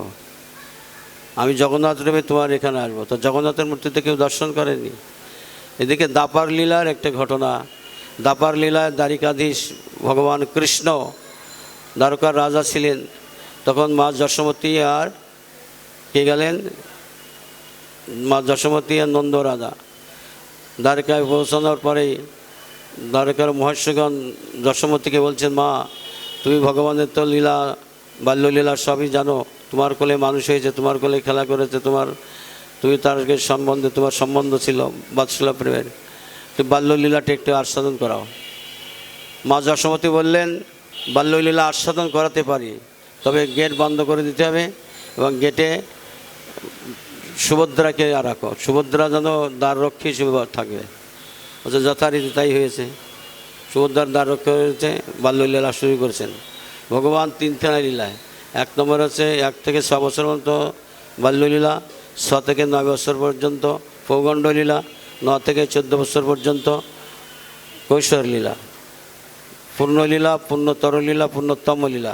S1: আমি জগন্নাথ রূপে তোমার এখানে আসবো। তো জগন্নাথের মূর্তিতে কেউ দর্শন করেনি। এদিকে দাপার লীলার একটা ঘটনা। দাপার লীলায় দ্বারিকাধীশ ভগবান কৃষ্ণ দ্বারকার রাজা ছিলেন। তখন মা যশোমতী আর কে গেলেন? মা যশোমতী আর নন্দ রাজা দ্বারকায় পৌঁছানোর পরেই দ্বারকার মহর্ষিগণ যশোমতীকে বলছেন, মা তুমি ভগবানের তো লীলা, বাল্যলীলা সবই জানো, তোমার কোলে মানুষ হয়েছে, তোমার কোলে খেলা করেছে, তুমি তার সম্বন্ধে তোমার সম্বন্ধ ছিল বাৎসল্য প্রেমের, তুমি বাল্যলীলাটা একটু আস্বাদন করাও। মা যশোমতী বললেন, বাল্যলীলা আস্বাদন করাতে পারি, তবে গেট বন্ধ করে দিতে হবে এবং গেটে সুভদ্রাকে রাখো, সুভদ্রা যেন দ্বার রক্ষী হিসেবে থাকবে। যথারীতি তাই হয়েছে। সুভদ্রার দ্বার রক্ষা করেছে, বাল্যলীলা শুরু করেছেন ভগবান তিনখানা লীলায়। 1 নম্বর হচ্ছে 1 থেকে 6 বছর পর্যন্ত বাল্যলীলা, 6 থেকে 9 বছর পর্যন্ত পৌগণ্ড লীলা, 9 থেকে 14 বছর পর্যন্ত কৈশোর লীলা, পূর্ণলীলা, পূর্ণতর লীলা, পূর্ণতম লীলা।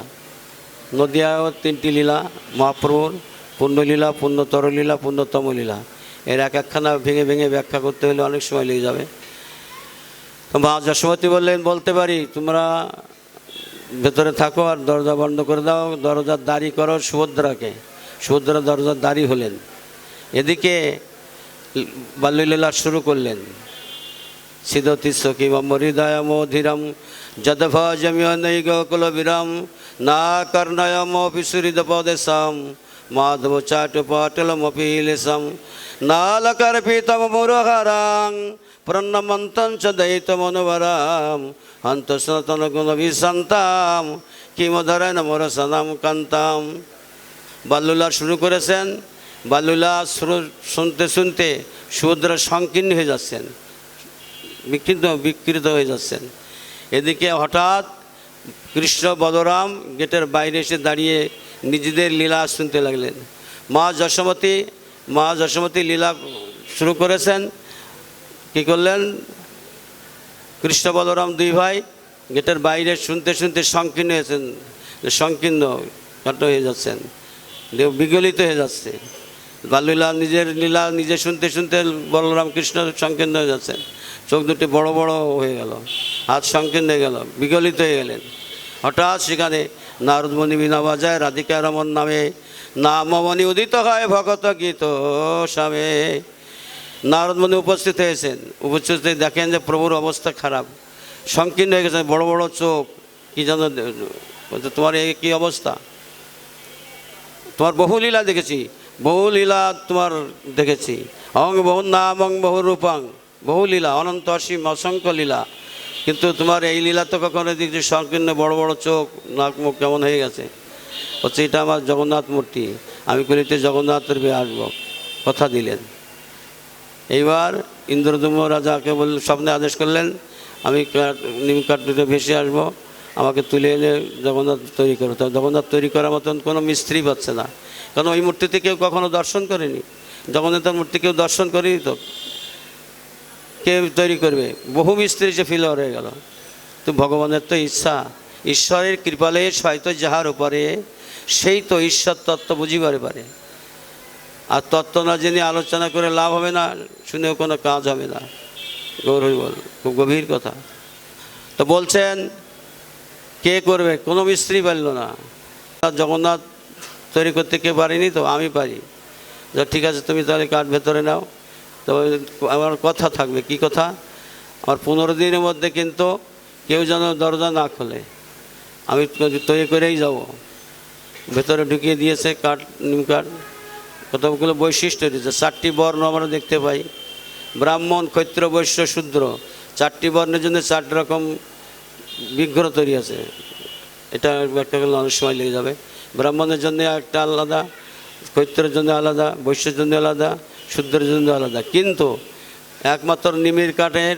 S1: নদিয়াও 3টি লীলা মহাপ্রভুর, পূর্ণলীলা, পূর্ণতর লীলা, পূর্ণতম লীলা। এর এক একখানা ভেঙে ভেঙে ব্যাখ্যা করতে হলে অনেক সময় লেগে যাবে। তো মা যশোমতী বললেন, বলতে পারি, তোমরা ভেতরে থাকো আর দরজা বন্ধ করে দাও, দরজার দাঁড়ি করো সুভদ্রাকে। সুভদ্রা দরজার দাঁড়ি হলেন। এদিকে বাল্যলীলা শুরু করলেন। সিদতি সখী মম হৃদয় মোধিরম যদভজম্য নৈগকুল বিরম না কর্ণয়মপি সুহৃদপদেশম মাধব চাটুপটলমপিলেশম নালকর্পিতম মুরহরাং প্রণমন্তং চ দয়িতমনুবরাম হন্ত সনাতন গুণ বিসন্তাম কিমধরেন মোরসনাম কান্তাম। বাল্যলীলা শুরু করেছেন। বাল্যলীলা শুনতে শুনতে সুভদ্রা সংকীর্ণ হয়ে যাচ্ছেন, বিকৃত হয়ে যাচ্ছেন। এদিকে হঠাৎ কৃষ্ণ বলরাম গেটের বাইরে এসে দাঁড়িয়ে নিজেদের লীলা শুনতে লাগলেন। মা যশোমতী লীলা শুরু করেছেন। কি করলেন? কৃষ্ণ বলরাম 2 ভাই গেটের বাইরে শুনতে শুনতে সংকীর্ণ হয়েছেন, সংকীর্ণ হয়ে যাচ্ছেন, বিগলিত হয়ে যাচ্ছে। বাল্যলীলা নিজের লীলা নিজে শুনতে শুনতে বলরাম কৃষ্ণ সংকীর্ণ হয়ে যাচ্ছেন। চোখ দুটি বড় বড় হয়ে গেল, হাত সংকীর্ণ হয়ে গেল, বিগলিত হয়ে গেলেন। হঠাৎ সেখানে নারদমণি বীণা বাজায়, রাধিকা রমন নামে নামমণি উদিত হয় ভগত গীত স্বামে। নারদমণি উপস্থিত হয়েছেন। উপস্থিত হয়ে দেখেন যে প্রভুর অবস্থা খারাপ, সংকীর্ণ হয়ে গেছে, বড় বড় চোখ। কি জানো তোমার এই কী অবস্থা? তোমার বহু লীলা দেখেছি, বহু লীলা তোমার দেখেছি। অং বহু নাম অং বহু রূপাং, বহু লীলা, অনন্ত অসীম অসংখ্য লীলা, কিন্তু তোমার এই লীলা তো কখনো দেখছি সংকীর্ণ, বড় বড় চোখ, নাক মুখ কেমন হয়ে গেছে। হচ্ছে এটা আমার জগন্নাথ মূর্তি, আমি কলিতে জগন্নাথের বিয়ে আসবো, কথা দিলেন। এইবার ইন্দ্রদম্য রাজাকে স্বপ্নে আদেশ করলেন, আমি নিম কাঠে ভেসে আসবো, আমাকে তুলে এনে জগন্নাথ তৈরি করো। তো জগন্নাথ তৈরি করার মতন কোনো মিস্ত্রি পাচ্ছে না, কারণ ওই মূর্তিতে কেউ কখনো দর্শন করেনি। জগন্নাথের মূর্তি কেউ দর্শন করেনি, তো কে তৈরি করবে? বহু মিস্ত্রি যে ফিলর হয়ে গেল। তো ভগবানের তো ইচ্ছা, ঈশ্বরের কৃপালে হয়তো যাহার উপরে সেই তো ঈশ্বর তত্ত্ব বুঝিবারে পারে। আর তত্ত্ব না জেনে আলোচনা করে লাভ হবে না, শুনেও কোনো কাজ হবে না। গৌরী বল, খুব গভীর কথা। তো বলছেন কে করবে? কোনো মিস্ত্রি পারল না। জগন্নাথ তৈরি করতে কে পারিনি, তো আমি পারি। ঠিক আছে, তুমি তাহলে কাঠ ভেতরে নাও। তো আমার কথা থাকবে, কি কথা? আমার 15 দিনের মধ্যে কিন্তু কেউ যেন দরজা না খোলে, আমি তৈরি করেই যাব। ভেতরে ঢুকিয়ে দিয়েছে কাঠ, নিম কাঠ। কতগুলো বৈশিষ্ট্য দিয়েছে। 4টি বর্ণ আমরা দেখতে পাই, ব্রাহ্মণ, ক্ষত্র, বৈশ্য, শূদ্র। 4টি বর্ণের জন্য 4 রকম বিগ্রহ তৈরি আছে। এটা ব্যাখ্যা করলে অনেক সময় লেগে যাবে। ব্রাহ্মণের জন্য একটা আলাদা, ক্ষত্রের জন্য আলাদা, বৈশ্যের জন্য আলাদা, শূদ্রের জন্য আলাদা। কিন্তু একমাত্র নিমের কাঠের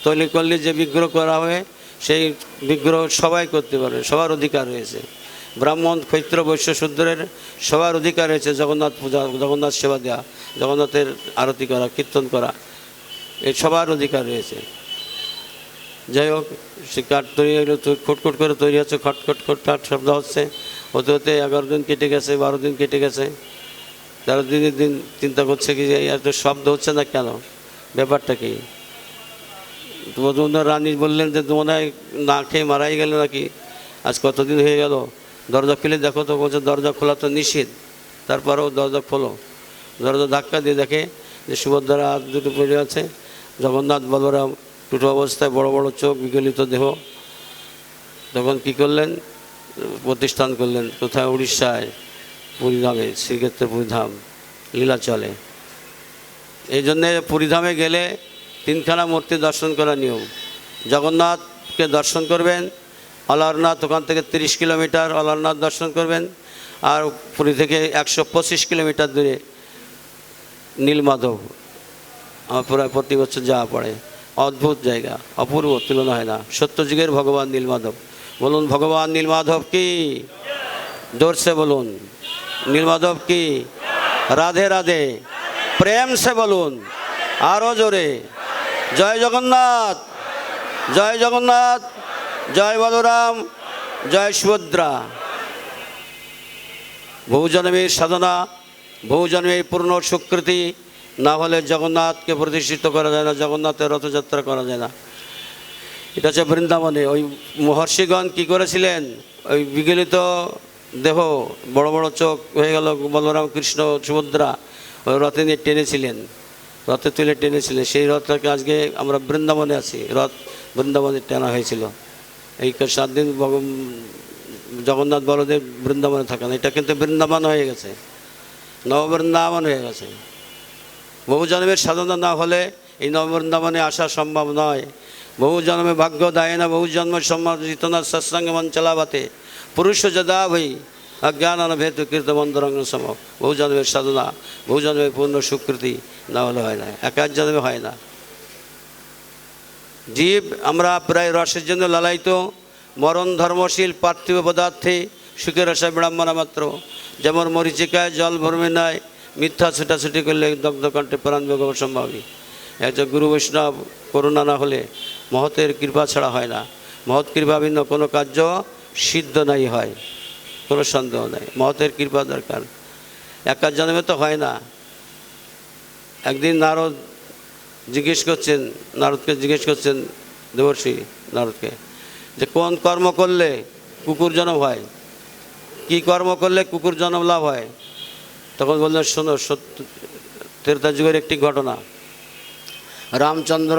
S1: তৈরি করলে যে বিগ্রহ করা হয়, সেই বিগ্রহ সবাই করতে পারে, সবার অধিকার রয়েছে। ব্রাহ্মণ, ক্ষত্র, বৈশ্য, শূদ্রের সবার অধিকার রয়েছে জগন্নাথ পূজা, জগন্নাথ সেবা দেওয়া, জগন্নাথের আরতি করা, কীর্তন করা, এই সবার অধিকার রয়েছে। যাই হোক, সে কাঠ তৈরি হলো, খুটখুট করে তৈরি হচ্ছে, খটখট খটখাট শব্দ হচ্ছে। হতে হতে 11 দিন কেটে গেছে, 12 দিন কেটে গেছে। 13 দিনের দিন চিন্তা করছে কি যে এত শব্দ হচ্ছে না কেন, ব্যাপারটা কি? মধুমন্দার রানী বললেন যে মনে হয় না খেয়ে মারাই গেল নাকি, আজ কতদিন হয়ে গেল, দরজা খুলে দেখো। তো বলছে দরজা খোলা তো নিষেধ, তারপরেও দরজা খোলো। দরজা ধাক্কা দিয়ে দেখে যে সুভদ্রার হাত দুটো পড়ে আছে, জগন্নাথ বলরাম টুটো অবস্থায়, বড় বড় চোখ, বিগলিত দেহ। তখন কি করলেন? প্রতিষ্ঠান করলেন কোথায়? উড়িষ্যায় পুরীধামে, শ্রীক্ষেত্রে পুরীধাম লীলা চলে। এই জন্যে পুরীধামে গেলে 3খানা মূর্তি দর্শন করা নিয়ম। জগন্নাথকে দর্শন করবেন, অলারনাথ ওখান থেকে 30 কিলোমিটার অলারনাথ দর্শন করবেন, আর পুরী থেকে 125 কিলোমিটার দূরে নীলমাধব, আমার প্রায় প্রতি বছর যাওয়া পড়ে। অদ্ভুত জায়গা, অপূর্ব, তুলনা হয় না। সত্যযুগের ভগবান নীলমাধব। বলুন ভগবান নীলমাধব কি, জোরসে বলুন নীলমাধব কি। রাধে রাধে, প্রেম সে বলুন আরো জোরে। জয় জগন্নাথ, জয় জগন্নাথ, জয় বলরাম, জয় সুভদ্রা। বহুজন্মের সাধনা, বহুজন্মের পূর্ণ স্বীকৃতি না হলে জগন্নাথকে প্রতিষ্ঠিত করা যায় না, জগন্নাথের রথযাত্রা করা যায় না। এটা হচ্ছে বৃন্দাবনে। ওই মহর্ষিগণ কী করেছিলেন, ওই বিগলিত দেহ, বড় বড় চোখ হয়ে গেল বলরাম কৃষ্ণ সুভদ্রা, ওই রথে নিয়ে টেনেছিলেন, রথে তুলে টেনেছিলেন। সেই রথটাকে আজকে আমরা বৃন্দাবনে আছি, রথ বৃন্দাবনে টানা হয়েছিল। এই 7 দিন জগন্নাথ বলদেব বৃন্দাবনে থাকেন। এটা কিন্তু বৃন্দাবন হয়ে গেছে, নববৃন্দাবন হয়ে গেছে। বহু জন্মের সাধনা না হলে এই নববৃন্দাবনে আসা সম্ভব নয়। বহু জন্মে ভাগ্য দেয় না, বহু জন্ম সম্মানিত না সৎসঙ্গ মন চালাবাতে পুরুষ যদা ভই অজ্ঞান অনভেদ কীর্তমন্দরঙ্গ সম। বহু জন্মের সাধনা, বহু জন্মের পূর্ণ স্বীকৃতি না হলে হয় না, এক জন্মে হয় না। জীব আমরা প্রায় রসের জন্য লালায়িত, মরণ ধর্মশীল পার্থিব পদার্থে সুখের আশায় বিড়ম্বনা মাত্র। যেমন মরিচিকায় জল ভরমে নাই, মিথ্যা ছুটাছুটি করলে দগ্ধকণ্ঠে প্রাণ বিয়োগ অসম্ভবই। একজন গুরু বৈষ্ণব করুণা না হলে মহতের কৃপা ছাড়া হয় না। মহৎ কৃপা ভিন্ন কোনো কার্য সিদ্ধ নাই হয়, কোনো সন্দেহ নাই। মহতের কৃপা দরকার, একা জন্মে তো হয় না। একদিন নারদ জিজ্ঞেস করছেন, নারদকে জিজ্ঞেস করছেন, দেবর্ষি নারদকে, যে কোন কর্ম করলে কুকুর জন্ম হয়, কি কর্ম করলে কুকুর জন্ম লাভ হয়। তখন বললেন, শোনো, সত্য ত্রেতা যুগের একটি ঘটনা। রামচন্দ্র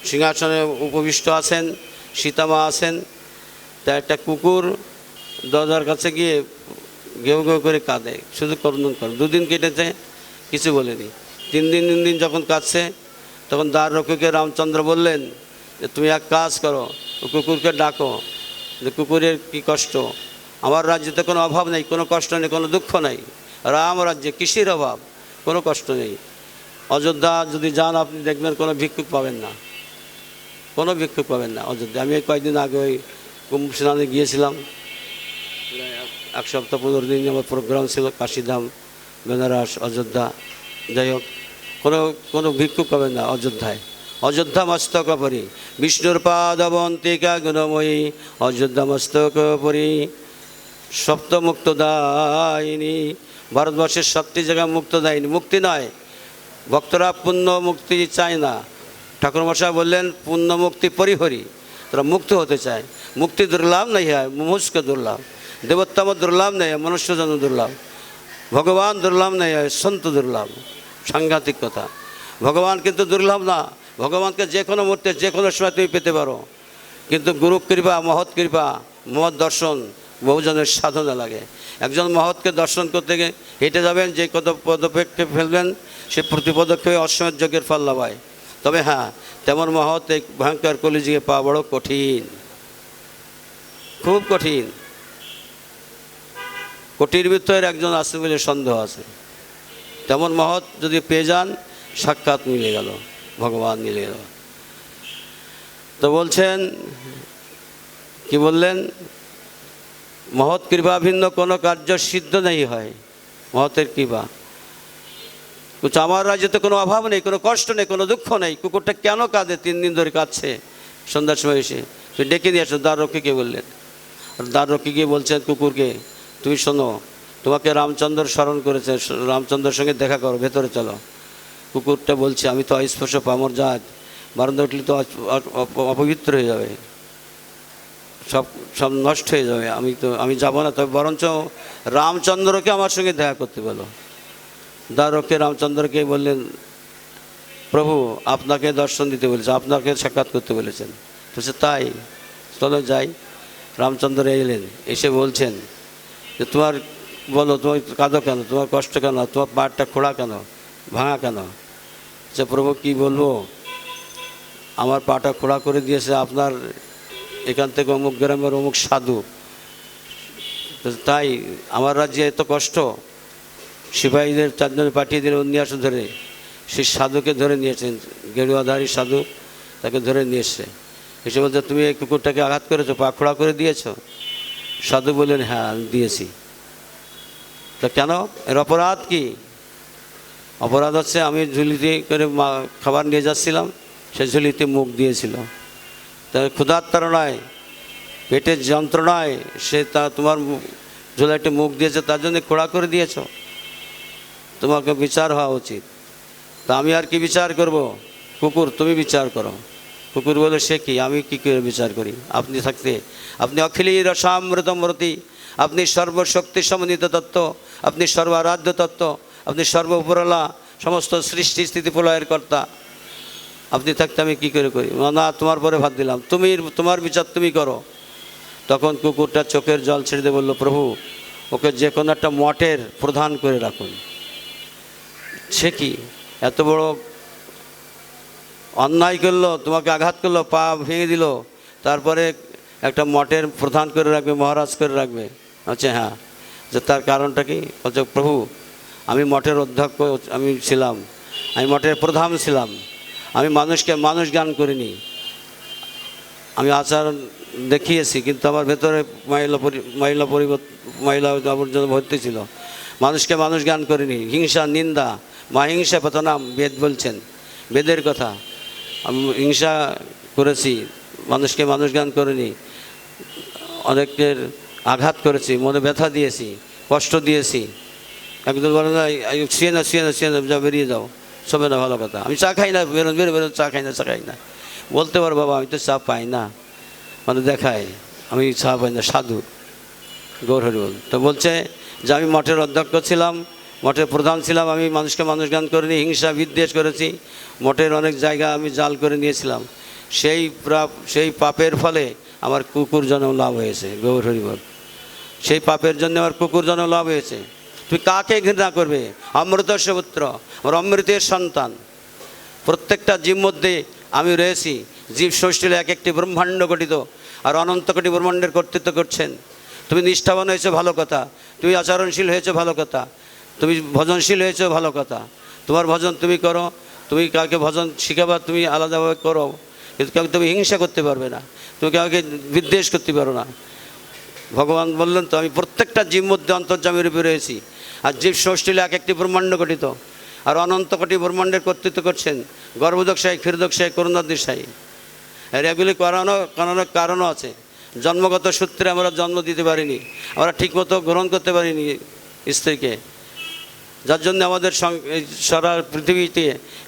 S1: সিংহাসনে উপবিষ্ট আছেন, সীতামা আছেন, তা একটা কুকুর দরজার কাছে গিয়ে ঘেউ ঘেউ করে কাঁদে, শুধু করুণ করে। 2 দিন কেটেছে, কিছু বলেনি। 3 দিন যখন কাঁদছে, তখন দ্বার রক্ষীকে রামচন্দ্র বললেন যে তুমি এক কাজ করো, কুকুরকে ডাকো, যে কুকুরের কি কষ্ট, আমার রাজ্যে তো কোনো অভাব নেই, কোনো কষ্ট নেই, কোনো দুঃখ নেই। রাম রাজ্যে কিসের অভাব, কোনো কষ্ট নেই। অযোধ্যা যদি যান আপনি দেখবেন কোনো ভিক্ষুক পাবেন না, কোনো ভিক্ষুক পাবেন না অযোধ্যা। আমি কয়েকদিন আগে ওই কুম্ভ স্নানে গিয়েছিলাম, প্রায় 1 সপ্তাহ 15 দিন আমার প্রোগ্রাম ছিল, কাশীধাম, বেনারস, অযোধ্যা। যাই হোক, কোনো ভিক্ষুক পাবেন না অযোধ্যায়। অযোধ্যা মস্তক পরি বিষ্ণুর পাদবন্তিকা গুণময়ী, অযোধ্যা মস্তক পরি সপ্ত মুক্তদায়িনী। ভারতবর্ষের 7টি জায়গা মুক্তদায়িনী, মুক্তি নয়। ভক্তরা পুণ্য মুক্তি চায় না। ঠাকুরমশাই বললেন পুণ্য মুক্তি পরিহরি, তারা মুক্ত হতে চায়। মুক্তি দুর্লভ नहीं है, मुमुष्क दुर्लभ। देवोत्तम दुर्लभ नहीं है, मनुष्य जन्म दुर्लभ। ভগবান দুর্লভ नहीं है, সন্ত দুর্লভ। সাংঘাতিক কথা। ভগবান কিন্তু দুর্লভ না। ভগবানকে যে কোনো মুহূর্তে যে কোনো সময় তুমি পেতে পারো, কিন্তু গুরু কৃপা, মহৎ কৃপা, মহৎ দর্শন বহুজনের সাধনা লাগে। একজন মহৎকে দর্শন করতে গিয়ে হেঁটে যাবেন, যে কত পদক্ষেপ ফেলবেন সে প্রতি পদক্ষেপে অশ্বমেধ যজ্ঞের ফল লাভ হয়। তবে হ্যাঁ, তেমন মহৎ এই ভয়ঙ্কর কলিযুগে পাওয়া বড় কঠিন, খুব কঠিন। কোটির ভিতরে একজন আছে বলে সন্দেহ আছে। তেমন মহৎ যদি পেয়ে যান, সাক্ষাৎ মিলে গেল, ভগবান মিলে গেল। তো বলছেন, কি বললেন, মহৎ কৃপা ভিন্ন কোনো কার্য সিদ্ধ নেই হয়। মহতের কৃপা। আমার রাজ্যে তো কোনো অভাব নেই, কোনো কষ্ট নেই, কোনো দুঃখ নেই। কুকুরটা কেন কাঁদে, 3 দিন ধরে কাঁদছে। সন্ধ্যার সময় এসে তুই ডেকে নিয়ে আসো, দ্বার রক্ষীকে বললেন। আর দ্বার রক্ষী গিয়ে বলছেন কুকুরকে, তুমি শোনো, তোমাকে রামচন্দ্র স্মরণ করেছে, রামচন্দ্রের সঙ্গে দেখা করো, ভেতরে চলো। কুকুরটা বলছে, আমি তো অস্পর্শ পামর জাত, বারান্দা উঠলে তো অপবিত্র হয়ে যাবে, সব নষ্ট হয়ে যাবে, আমি যাব না। তবে বরঞ্চ রামচন্দ্রকে আমার সঙ্গে দেখা করতে বলো। দ্বারকে রামচন্দ্রকে বললেন, প্রভু আপনাকে দর্শন দিতে বলেছে, আপনাকে সাক্ষাৎ করতে বলেছেন। বলছে তাই, চলো যাই। রামচন্দ্র এলেন, এসে বলছেন যে তোমার বলো, তোমার কাঁদো কেন, তোমার কষ্ট কেন, তোমার পাড়টা খোঁড়া কেন, ভাঙা কেন। যে প্রভু কি বলবো, আমার পাটা খোঁড়া করে দিয়েছে আপনার এখান থেকে অমুক গ্রামের অমুক সাধু, তাই আমার রাজ্যে এত কষ্ট। সিপাহীদের 4 জন পাঠিয়ে দিলেন উন্নিয়াস ধরে, সেই সাধুকে ধরে নিয়েছেন, গেরুয়াধারী সাধু তাকে ধরে নিয়ে এসছে, এসে বলছে তুমি এই কুকুরটাকে আঘাত করেছো, পা খোড়া করে দিয়েছো? সাধু বললেন হ্যাঁ আমি দিয়েছি। তা কেন, এর অপরাধ কি? অপরাধ হচ্ছে আমি ঝুলিতে করে খাবার নিয়ে যাচ্ছিলাম, সে ঝুলিতে মুখ দিয়েছিল, তার ক্ষুধার তাড়নায় পেটের যন্ত্রণায় সে তোমার ঝোলাইতে মুখ দিয়েছে, তার জন্য খোড়া করে দিয়েছ, তোমাকে বিচার হওয়া উচিত। তা আমি আর কি বিচার করব? কুকুর তুমি বিচার করো। কুকুর বলে সে কি, আমি কী করে বিচার করি? আপনি থাকতে, আপনি অখিলী রসামৃতমূর্তি, আপনি সর্বশক্তি সমন্বিত তত্ত্ব, আপনি সর্বারাধ্য তত্ত্ব, আপনি সর্বপরলা, সমস্ত সৃষ্টি স্থিতি প্রলয়ের কর্তা, আপনি থাকতে আমি কী করে করি? না, তোমার পরে ভাত দিলাম, তোমার বিচার তুমি করো। তখন কুকুরটা চোখের জল ছেড়ে দিয়ে বলল, প্রভু ওকে যে কোনো একটা মঠের প্রধান করে রাখুন। সে কি এত বড় অন্যায় করলো, তোমাকে আঘাত করলো, পা ভেঙে দিল, তারপরে একটা মঠের প্রধান করে রাখবে, মহারাজ করে রাখবে? আচ্ছা হ্যাঁ, যে তার কারণটা কি? বলছে প্রভু আমি মঠের অধ্যক্ষ আমি ছিলাম, আমি মঠের প্রধান ছিলাম, আমি মানুষকে মানুষ জ্ঞান করিনি, আমি আচরণ দেখিয়েছি, কিন্তু আমার ভেতরে মহিলা আবর্জনা ভর্তি ছিল, মানুষকে মানুষ জ্ঞান করিনি, হিংসা নিন্দা মাহিংসা পতনাম বেদ বলছেন, বেদের কথা। আমি হিংসা করেছি, মানুষকে মানুষ জ্ঞান করিনি, অনেকের আঘাত করেছি, মনে ব্যথা দিয়েছি, কষ্ট দিয়েছি। একদম বলে না শুয়ে না যা বেরিয়ে যাও, সবে না ভালো কথা, আমি চা খাই না, বেরো চা খাই না বলতে পারো বাবা আমি তো চা পাই না, মানে দেখায় আমি চা পাই না, সাধু গৌর হরি বল। তো বলছে যে আমি মঠের অধ্যক্ষ ছিলাম, মঠের প্রধান ছিলাম, আমি মানুষকে মানুষ জ্ঞান করিনি, হিংসা বিদ্বেষ করেছি, মঠের অনেক জায়গা আমি জাল করে নিয়েছিলাম, সেই পাপের ফলে আমার কুকুর জন্ম লাভ হয়েছে, গৌর হরি বল। সেই পাপের জন্য আমার কুকুর জন্ম লাভ হয়েছে। তুমি কাকে ঘৃণা করবে? অমৃতস্য পুত্র, আমার অমৃতের সন্তান। প্রত্যেকটা জীব মধ্যে আমি রয়েছি, জীব ষষ্ঠীল এক একটি ব্রহ্মাণ্ড গঠিত, আর অনন্ত কোটি ব্রহ্মাণ্ডের কর্তৃত্ব করছেন। তুমি নিষ্ঠাবান হয়েছো ভালো কথা, তুমি আচরণশীল হয়েছো ভালো কথা, তুমি ভজনশীল হয়েছো ভালো কথা, তোমার ভজন তুমি করো, তুমি কাউকে ভজন শিখাবা তুমি আলাদাভাবে করো, কিন্তু কাউকে তুমি হিংসা করতে পারবে না, তুমি কাউকে বিদ্বেষ করতে পারো না। ভগবান বললেন তো আমি প্রত্যেকটা জীব মধ্যে অন্তর্যামী রূপে রয়েছি, আর জীব ষষ্ঠীল এক একটি ব্রহ্মাণ্ড গঠিত, আর অনন্ত কোটি ব্রহ্মাণ্ডের কর্তৃত্ব করছেন গর্ভদক্ষায় ক্ষীরদক্ষায় করুণাদিশায়ী। আর এগুলি করানোর কারণও আছে। জন্মগত সূত্রে আমরা জন্ম দিতে পারিনি, আমরা ঠিকমতো গ্রহণ করতে পারিনি স্ত্রীকে, যার জন্য আমাদের সারা পৃথিবীতে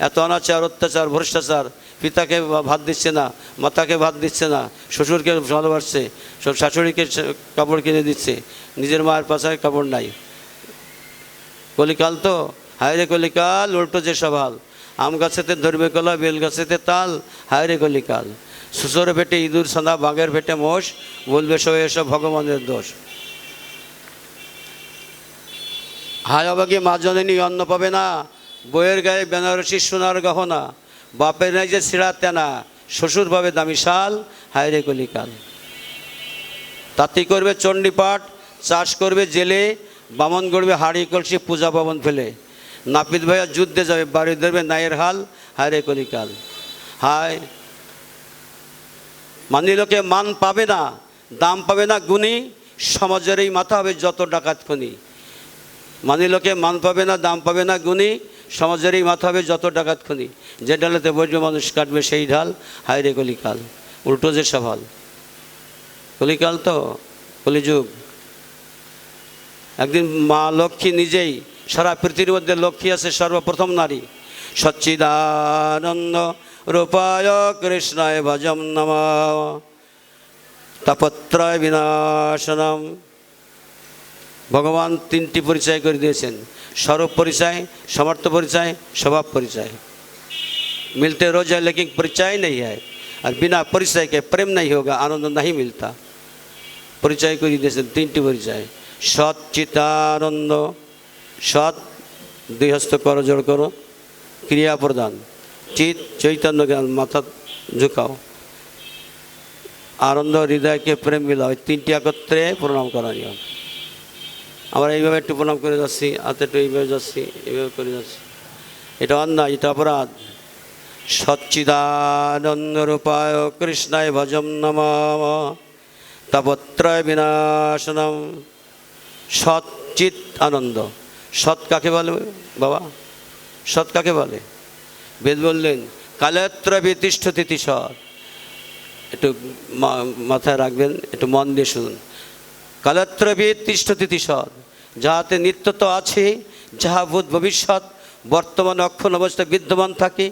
S1: এত অনাচার অত্যাচার ভ্রষ্টাচার, পিতাকে ভাত দিচ্ছে না, মাতাকে ভাত দিচ্ছে না, শ্বশুরকে ভালোবাসছে, সব শাশুড়িকে কাপড় কিনে দিচ্ছে, নিজের মায়ের পাশায় কাপড় নাই। কলিকাল তো, হায় রে কলিকাল, উল্টো যে সবাল, আম গাছেতে ধরবে কলা, বেল গাছেতে তাল, হায় রে কলিকাল। শ্বশুর পেটে ইঁদুর সাদা, বাঘের পেটে মোষ, বলবে সব এসব ভগবানের দোষ। হায় অবাগে মা জননী অন্ন পাবে না, বইয়ের গায়ে বেনারসি সোনার গহনা, বাপের নাই যে ছিঁড়া তেনা, শ্বশুর পাবে দামি শাল, হায় রে কলিকাল। তাঁতি করবে চণ্ডীপাঠ, চাষ করবে জেলে, বামন গড়বে হাড়ি কলসি পূজা পাবন ফেলে, নাপিত ভাইয়া যুদ্ধে যাবে, বাড়ি ধরবে নায়ের হাল, হায় রে কলিকাল। হায় মানি লোকে মান পাবে না, দাম পাবে না গুণী, সমাজের এই মাথা হবে যত ডাকাত খুনি। মানি লোকে মান পাবে না, দাম পাবে না গুণী, সমাজের এই মাথা হবে যত ডাকাত খুনি, যে ডালেতে বসবে মানুষ কাটবে সেই ঢাল, হায় রে কলিকাল। উল্টো যে সভাল, কলিকাল তো কলিযুগ। একদিন মা লক্ষ্মী নিজেই, সারা পৃথিবীর মধ্যে লক্ষ্মী আছে সর্বপ্রথম নারী, সচ্চিদানন্দ রূপায় কৃষ্ণায় ভজম নমঃ তাপত্রয় বিনাশনম। ভগবান তিনটি পরিচয় করে দিয়েছেন, স্বরূপ পরিচয়, समर्थ परिचय, स्वभाव परिचय। मिलते रोज है लेकिन परिचय नहीं है, और बिना परिचय के प्रेम नहीं होगा, आनंद नहीं मिलता। परिचय को जैसे तीनटी परिचय, सत चितानंद, सत दुई हस्त करो जोड़ करो, क्रिया प्रदान, चित चैतन्य ज्ञान माथा झुकाओ, आनंद हृदय के प्रेम मिलाओ, तीनटी एकत्रे प्रणाम करा नियम। আমরা এইভাবে একটু প্রণাম করে যাচ্ছি, হাতে একটু এইভাবে যাচ্ছি, এইভাবে করে যাচ্ছি। এটা অন্যায়, এটা অপরাধ। সচ্চিদানন্দরূপায় কৃষ্ণায় ভজম নমঃ তাপত্রয় বিনাশনম। সচ্চিত আনন্দ, সৎ কাকে বলে বাবা? সৎ কাকে বলে? বেদ বললেন কালত্রবি তিষ্ঠতি সৎ। একটু মাথায় রাখবেন, একটু মন দিয়ে শুনুন। কালত্রবি তিষ্ঠতি সৎ, যাহাতে নিত্যত আছে, যাহা ভূত ভবিষ্যৎ বর্তমান অক্ষণ অবস্থায় বিদ্যমান থাকে,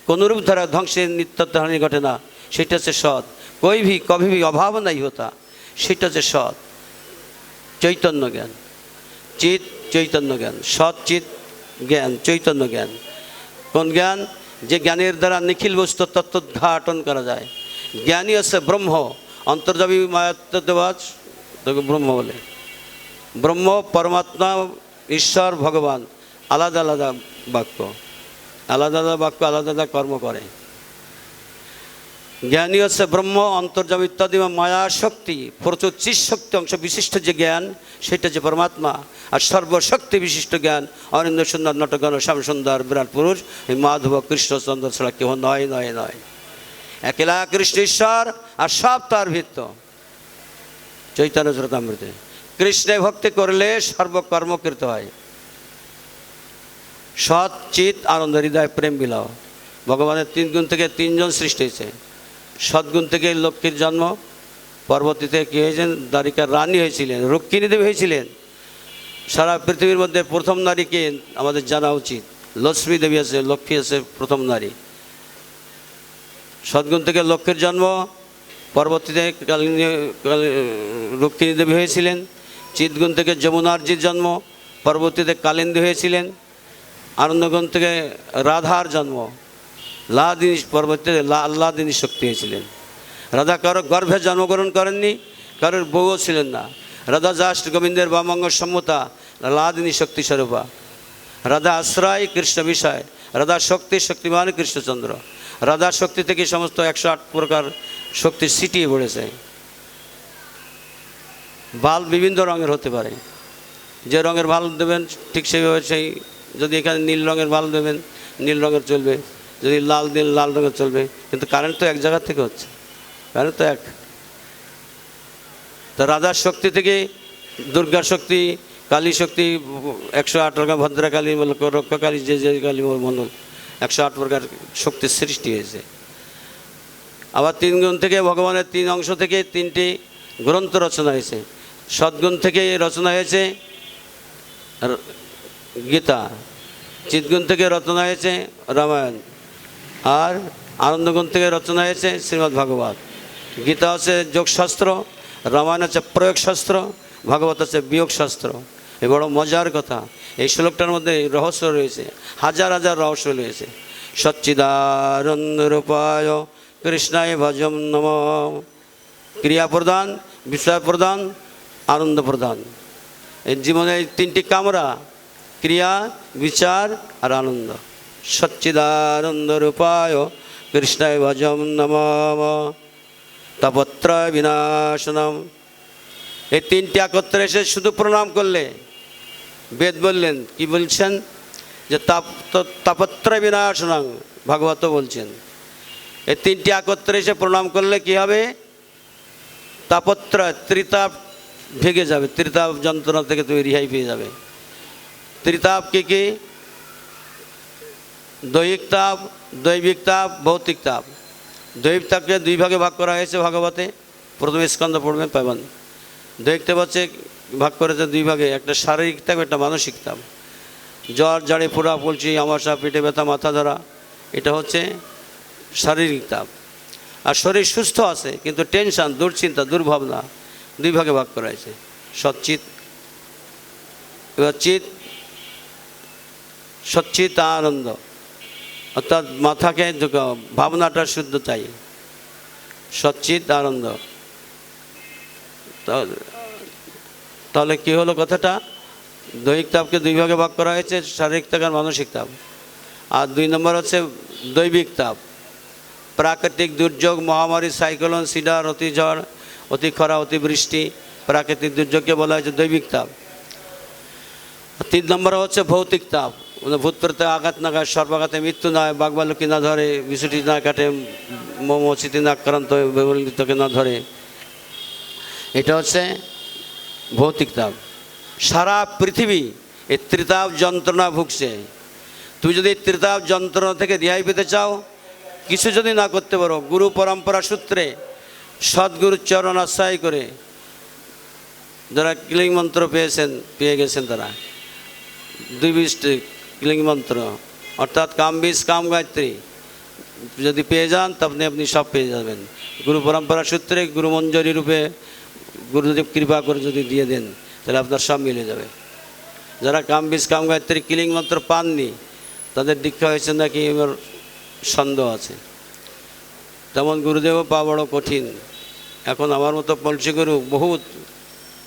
S1: কোনরূপ দ্বারা ধ্বংসের নিত্যহানি ঘটে না, সেটা হচ্ছে সৎ। কই ভি কভি ভি অভাব নাই হতা, সেটা হচ্ছে সৎ। চৈতন্য জ্ঞান, চিত চৈতন্য জ্ঞান, সৎ চিত জ্ঞান, চৈতন্য জ্ঞান। কোন জ্ঞান? যে জ্ঞানের দ্বারা নিখিল বস্তু তত্ত্বোদ্ঘাটন করা যায়। জ্ঞানী হচ্ছে ব্রহ্ম, অন্তর্যামী মায়াত্মদেবাজ ব্রহ্ম বলে। ব্রহ্ম, পরমাত্মা, ঈশ্বর, ভগবান আলাদা আলাদা বাক্য, আলাদা আলাদা বাক্য, আলাদা আলাদা কর্ম করে। জ্ঞানী হচ্ছে ব্রহ্ম, অন্তর্যামী ইত্যাদি মায়া শক্তি, প্রচুর চিৎ শক্তি অংশ বিশিষ্ট যে জ্ঞান, সেটা যে পরমাত্মা। আর সর্বশক্তি বিশিষ্ট জ্ঞান অনিন্দ সুন্দর নটগণ শ্যাম সুন্দর বিরাট পুরুষ এই মাধব কৃষ্ণচন্দ্র ছাড়া কেউ নয় নয় নয়। একলা কৃষ্ণ ঈশ্বর, আর সব তার ভিত্ত। চৈতন্য চরিতামৃতে কৃষ্ণে ভক্তি করলে সর্বকর্মকৃত হয়। সৎ চিত আনন্দ হৃদয় প্রেম বিলাও। ভগবানের 3 গুণ থেকে 3 জন সৃষ্টি হয়েছে। সদ্গুণ থেকে লক্ষ্মীর জন্ম, পরবর্তীতে কী হয়েছেন? দ্বারিকার রানী হয়েছিলেন, রুক্মিণী দেবী হয়েছিলেন। সারা পৃথিবীর মধ্যে প্রথম নারীকে আমাদের জানা উচিত, লক্ষ্মী দেবী আছে, লক্ষ্মী আছে প্রথম নারী। সদ্গুণ থেকে লক্ষ্মীর জন্ম, পরবর্তীতে রুক্মিণী দেবী হয়েছিলেন। চিৎগুণ থেকে যমুনার্জির জন্ম, পরবর্তীতে কালিন্দী হয়েছিলেন। আনন্দগুণ থেকে রাধার জন্ম, লাদিনী, পরবর্তীতে আল্লাদিনী শক্তি হয়েছিলেন। রাধা কারো গর্ভে জন্মগ্রহণ করেননি, কারোর বউও ছিলেন না। রাধা জাস্ট গোবিন্দের বামঙ্গ সম্মতা, লাদিনী শক্তি স্বরূপা। রাধা আশ্রয়, কৃষ্ণ বিষয়। রাধা শক্তি, শক্তিমান কৃষ্ণচন্দ্র। রাধা শক্তি থেকে সমস্ত 108 প্রকার শক্তি ছিটিয়ে পড়েছে। বাল্ব বিভিন্ন রঙের হতে পারে, যে রঙের বাল্ব দেবেন ঠিক সেইভাবে সেই, যদি এখানে নীল রঙের বাল্ব দেবেন নীল রঙের চলবে, যদি লাল দিন লাল রঙের চলবে। কিন্তু কারেন্ট তো এক জায়গা থেকে হচ্ছে, কারেন্ট তো এক। তো রাধার শক্তি থেকে দুর্গা শক্তি, কালী শক্তি, 108 রকম, ভদ্রকালী, রক্ষাকালী, যে যে কালী মণ্ডল, 108 প্রকার শক্তির সৃষ্টি হয়েছে। আবার 3 গুণ থেকে ভগবানের 3 অংশ থেকে 3টি গ্রন্থ রচনা হয়েছে। সদ্গুণ থেকে রচনা হয়েছে গীতা, চিৎগুণ থেকে রচনা হয়েছে রামায়ণ, আর আনন্দগুণ থেকে রচনা হয়েছে শ্রীমদ্ ভাগবত। গীতা হচ্ছে যোগশাস্ত্র, রামায়ণ হচ্ছে প্রয়োগশাস্ত্র, ভাগবত হচ্ছে বিয়োগশাস্ত্র। এ বড় মজার কথা। এই শ্লোকটার মধ্যে রহস্য রয়েছে, হাজার হাজার রহস্য রয়েছে। সচ্চিদানন্দ রূপায় কৃষ্ণায় ভজম নমঃ। ক্রিয়া প্রদান, বিষয় প্রদান, আনন্দ প্রদান। এই জীবনে 3টি কামরা, ক্রিয়া, বিচার আর আনন্দ। সচ্চিদানন্দ রূপায় কৃষ্ণায় ভজম নমঃ তাপত্রয় বিনাশনম। এই 3টি একত্রে এসে শুধু প্রণাম করলে, বেদ বললেন, কি বলছেন? যে তাপত্রয় বিনাশনম, ভাগবত বলছেন। এই 3টি একত্রে এসে প্রণাম করলে কি হবে? তাপত্রয়, ত্রিতাপ ভেঙে যাবে, ত্রিতাপ যন্ত্রণা থেকে তুমি রেহাই পেয়ে যাবে। ত্রিতাপ কি কি? দৈহিক তাপ, দৈবিক তাপ, ভৌতিক তাপ। দৈহিক তাপকে 2 ভাগে ভাগ করা হয়েছে ভাগবতে। প্রথমে স্কন্ধ পড়বেন পাবেন। দৈহিক তাপ হচ্ছে ভাগ করেছে 2 ভাগে, একটা শারীরিক তাপ, একটা মানসিক তাপ। জ্বর, জাড়ে, পোড়া, পলচি, আমাশা, পেটে ব্যথা, মাথা ধরা, এটা হচ্ছে শারীরিক তাপ। আর শরীর সুস্থ আছে কিন্তু টেনশন, দুশ্চিন্তা, দুর্ভাবনা, 2 ভাগে ভাগ করা হয়েছে, সচ্চিত। এবার চিত, সচ্চিত আনন্দ, অর্থাৎ মাথাকে ভাবনাটা শুদ্ধ চাই, সচ্চিত আনন্দ। তাহলে কি হলো কথাটা? দৈহিক তাপকে 2 ভাগে ভাগ করা হয়েছে, শারীরিক তাপ আর মানসিক তাপ। আর 2 নম্বর হচ্ছে দৈবিক তাপ। প্রাকৃতিক দুর্যোগ, মহামারী, সাইক্লোন, সিডার, অতি ঝড়, অতি খরা, অতিবৃষ্টি, প্রাকৃতিক দুর্যোগকে বলা হয়েছে দৈবিক তাপ। 3 নম্বর হচ্ছে ভৌতিক তাপ। ভূত প্রেতে আঘাত না খায়, সর্বাঘাতে মৃত্যু না হয়, বাঘবালুকি না ধরে, বিছুটি না কাটে, মৌমাছিতে না আক্রান্ত হয়ে বেবলিতকে না ধরে। এটা হচ্ছে ভৌতিক তাপ। সারা পৃথিবী এই ত্রিতাপ যন্ত্রণা ভুগছে। তুমি যদি এই ত্রিতাপ যন্ত্রণা থেকে রেহাই পেতে চাও, কিছু যদি না করতে পারো, গুরু পরম্পরা সূত্রে সদ্গুরুর চরণ আশ্রয় করে যারা কিলিং মন্ত্র পেয়ে গেছেন, তারা 220টি কিলিং মন্ত্র অর্থাৎ কাম বীজ কাম গায়ত্রী যদি পেয়ে যান, তখন আপনি সব পেয়ে যাবেন। গুরু পরম্পরা সূত্রে গুরু মঞ্জরি রূপে গুরুদেব কৃপা করে যদি দিয়ে দেন, তাহলে আপনার সব মিলে যাবে। যারা কাম বীজ কাম গায়ত্রী কিলিং মন্ত্র পাননি, তাদের দীক্ষা হয়েছে নাকি এবার সন্দেহ আছে। তেমন গুরুদেবও পাওয়া বড় কঠিন। এখন আমার মতো পলসি গুরু বহুত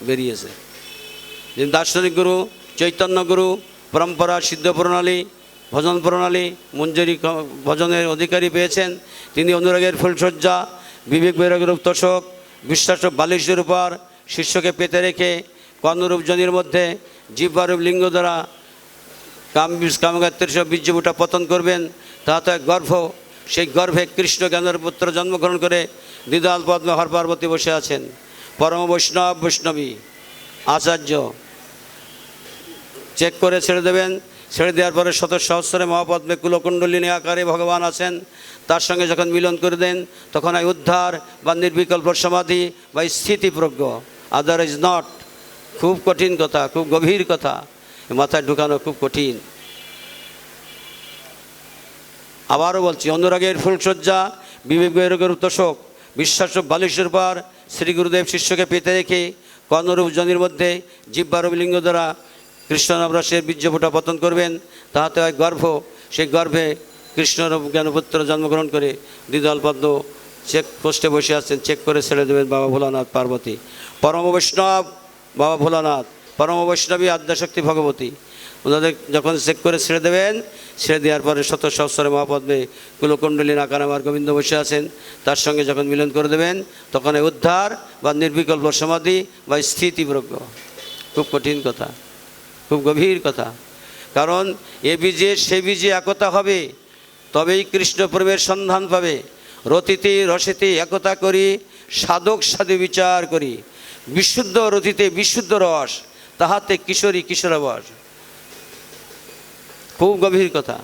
S1: বেরিয়েছে। যিনি দার্শনিক গুরু, চৈতন্য গুরু, পরম্পরা, সিদ্ধ প্রণালী, ভজন প্রণালী, মঞ্জরি ভজনের অধিকারী পেয়েছেন, তিনি অনুরাগের ফুলসজ্জা, বিবেক বৈরাগের তোষক, বিশ্বাস বালিশের উপর শিষ্যকে পেতে রেখে কর্ণরূপ জনির মধ্যে জিহ্বারূপ লিঙ্গ দ্বারা কামগাত্রের সব বীর্যবুটা পতন করবেন। তাহাতে গর্ভ, সেই গর্ভে কৃষ্ণ জ্ঞানের পুত্র জন্মগ্রহণ করে দ্বিদল পদ্মে হর পার্বতী বসে আছেন। পরম বৈষ্ণবী আচার্য চেক করে ছেড়ে দেবেন। ছেড়ে দেওয়ার পরে শত সহস্রে মহাপদ্মে কুলকুণ্ডলিনী আকারে ভগবান আছেন। তার সঙ্গে যখন মিলন করে দেন, তখন হয় উদ্ধার বা নির্বিকল্প সমাধি বা স্থিতিপ্রজ্ঞ। Other is not. খুব কঠিন কথা, খুব গভীর কথা, মাথায় ঢুকানো খুব কঠিন। আবারও বলছি, অনুরাগের ফুলসজ্জা, বিবেক বৈরাগের তোষক, বিশ্বাস বালিশের পর শ্রী গুরুদেব শিষ্যকে পেতে রেখে কর্ণরূপ জনির মধ্যে জিহ্বারূপ লিঙ্গ দ্বারা কৃষ্ণনাম রসের বীর্যফোঁটা পতন করবেন। তাহাতে হয় গর্ভ, সেই গর্ভে কৃষ্ণরূপ জ্ঞানপুত্র জন্মগ্রহণ করে দ্বিদল পদ্ম চেক পোস্টে বসে আছেন। চেক করে ছেড়ে দেবেন বাবা ভোলানাথ পার্বতী। পরম বৈষ্ণব বাবা ভোলানাথ, পরম বৈষ্ণবী আদ্যাশক্তি ভগবতী, ওনাদের যখন চেক করে ছেড়ে দেবেন, ছেড়ে দেওয়ার পরে শত সহস্রে মহাপদ্মে কুলকুণ্ডলীন আকার আমার গোবিন্দ বসে আছেন। তার সঙ্গে যখন মিলন করে দেবেন, তখন উদ্ধার বা নির্বিকল্প সমাধি বা স্থিতিপ্রজ্ঞ। খুব কঠিন কথা, খুব গভীর কথা। কারণ এ বীজে সে বীজে একতা হবে, তবেই কৃষ্ণ প্রেমের সন্ধান পাবে। রতিতে রসেতে একতা করি, সাধক সাধু বিচার করি। বিশুদ্ধ রতিতে বিশুদ্ধ রস, তাহাতে কিশোরী কিশোরাবাস। খুব গভীর কথা।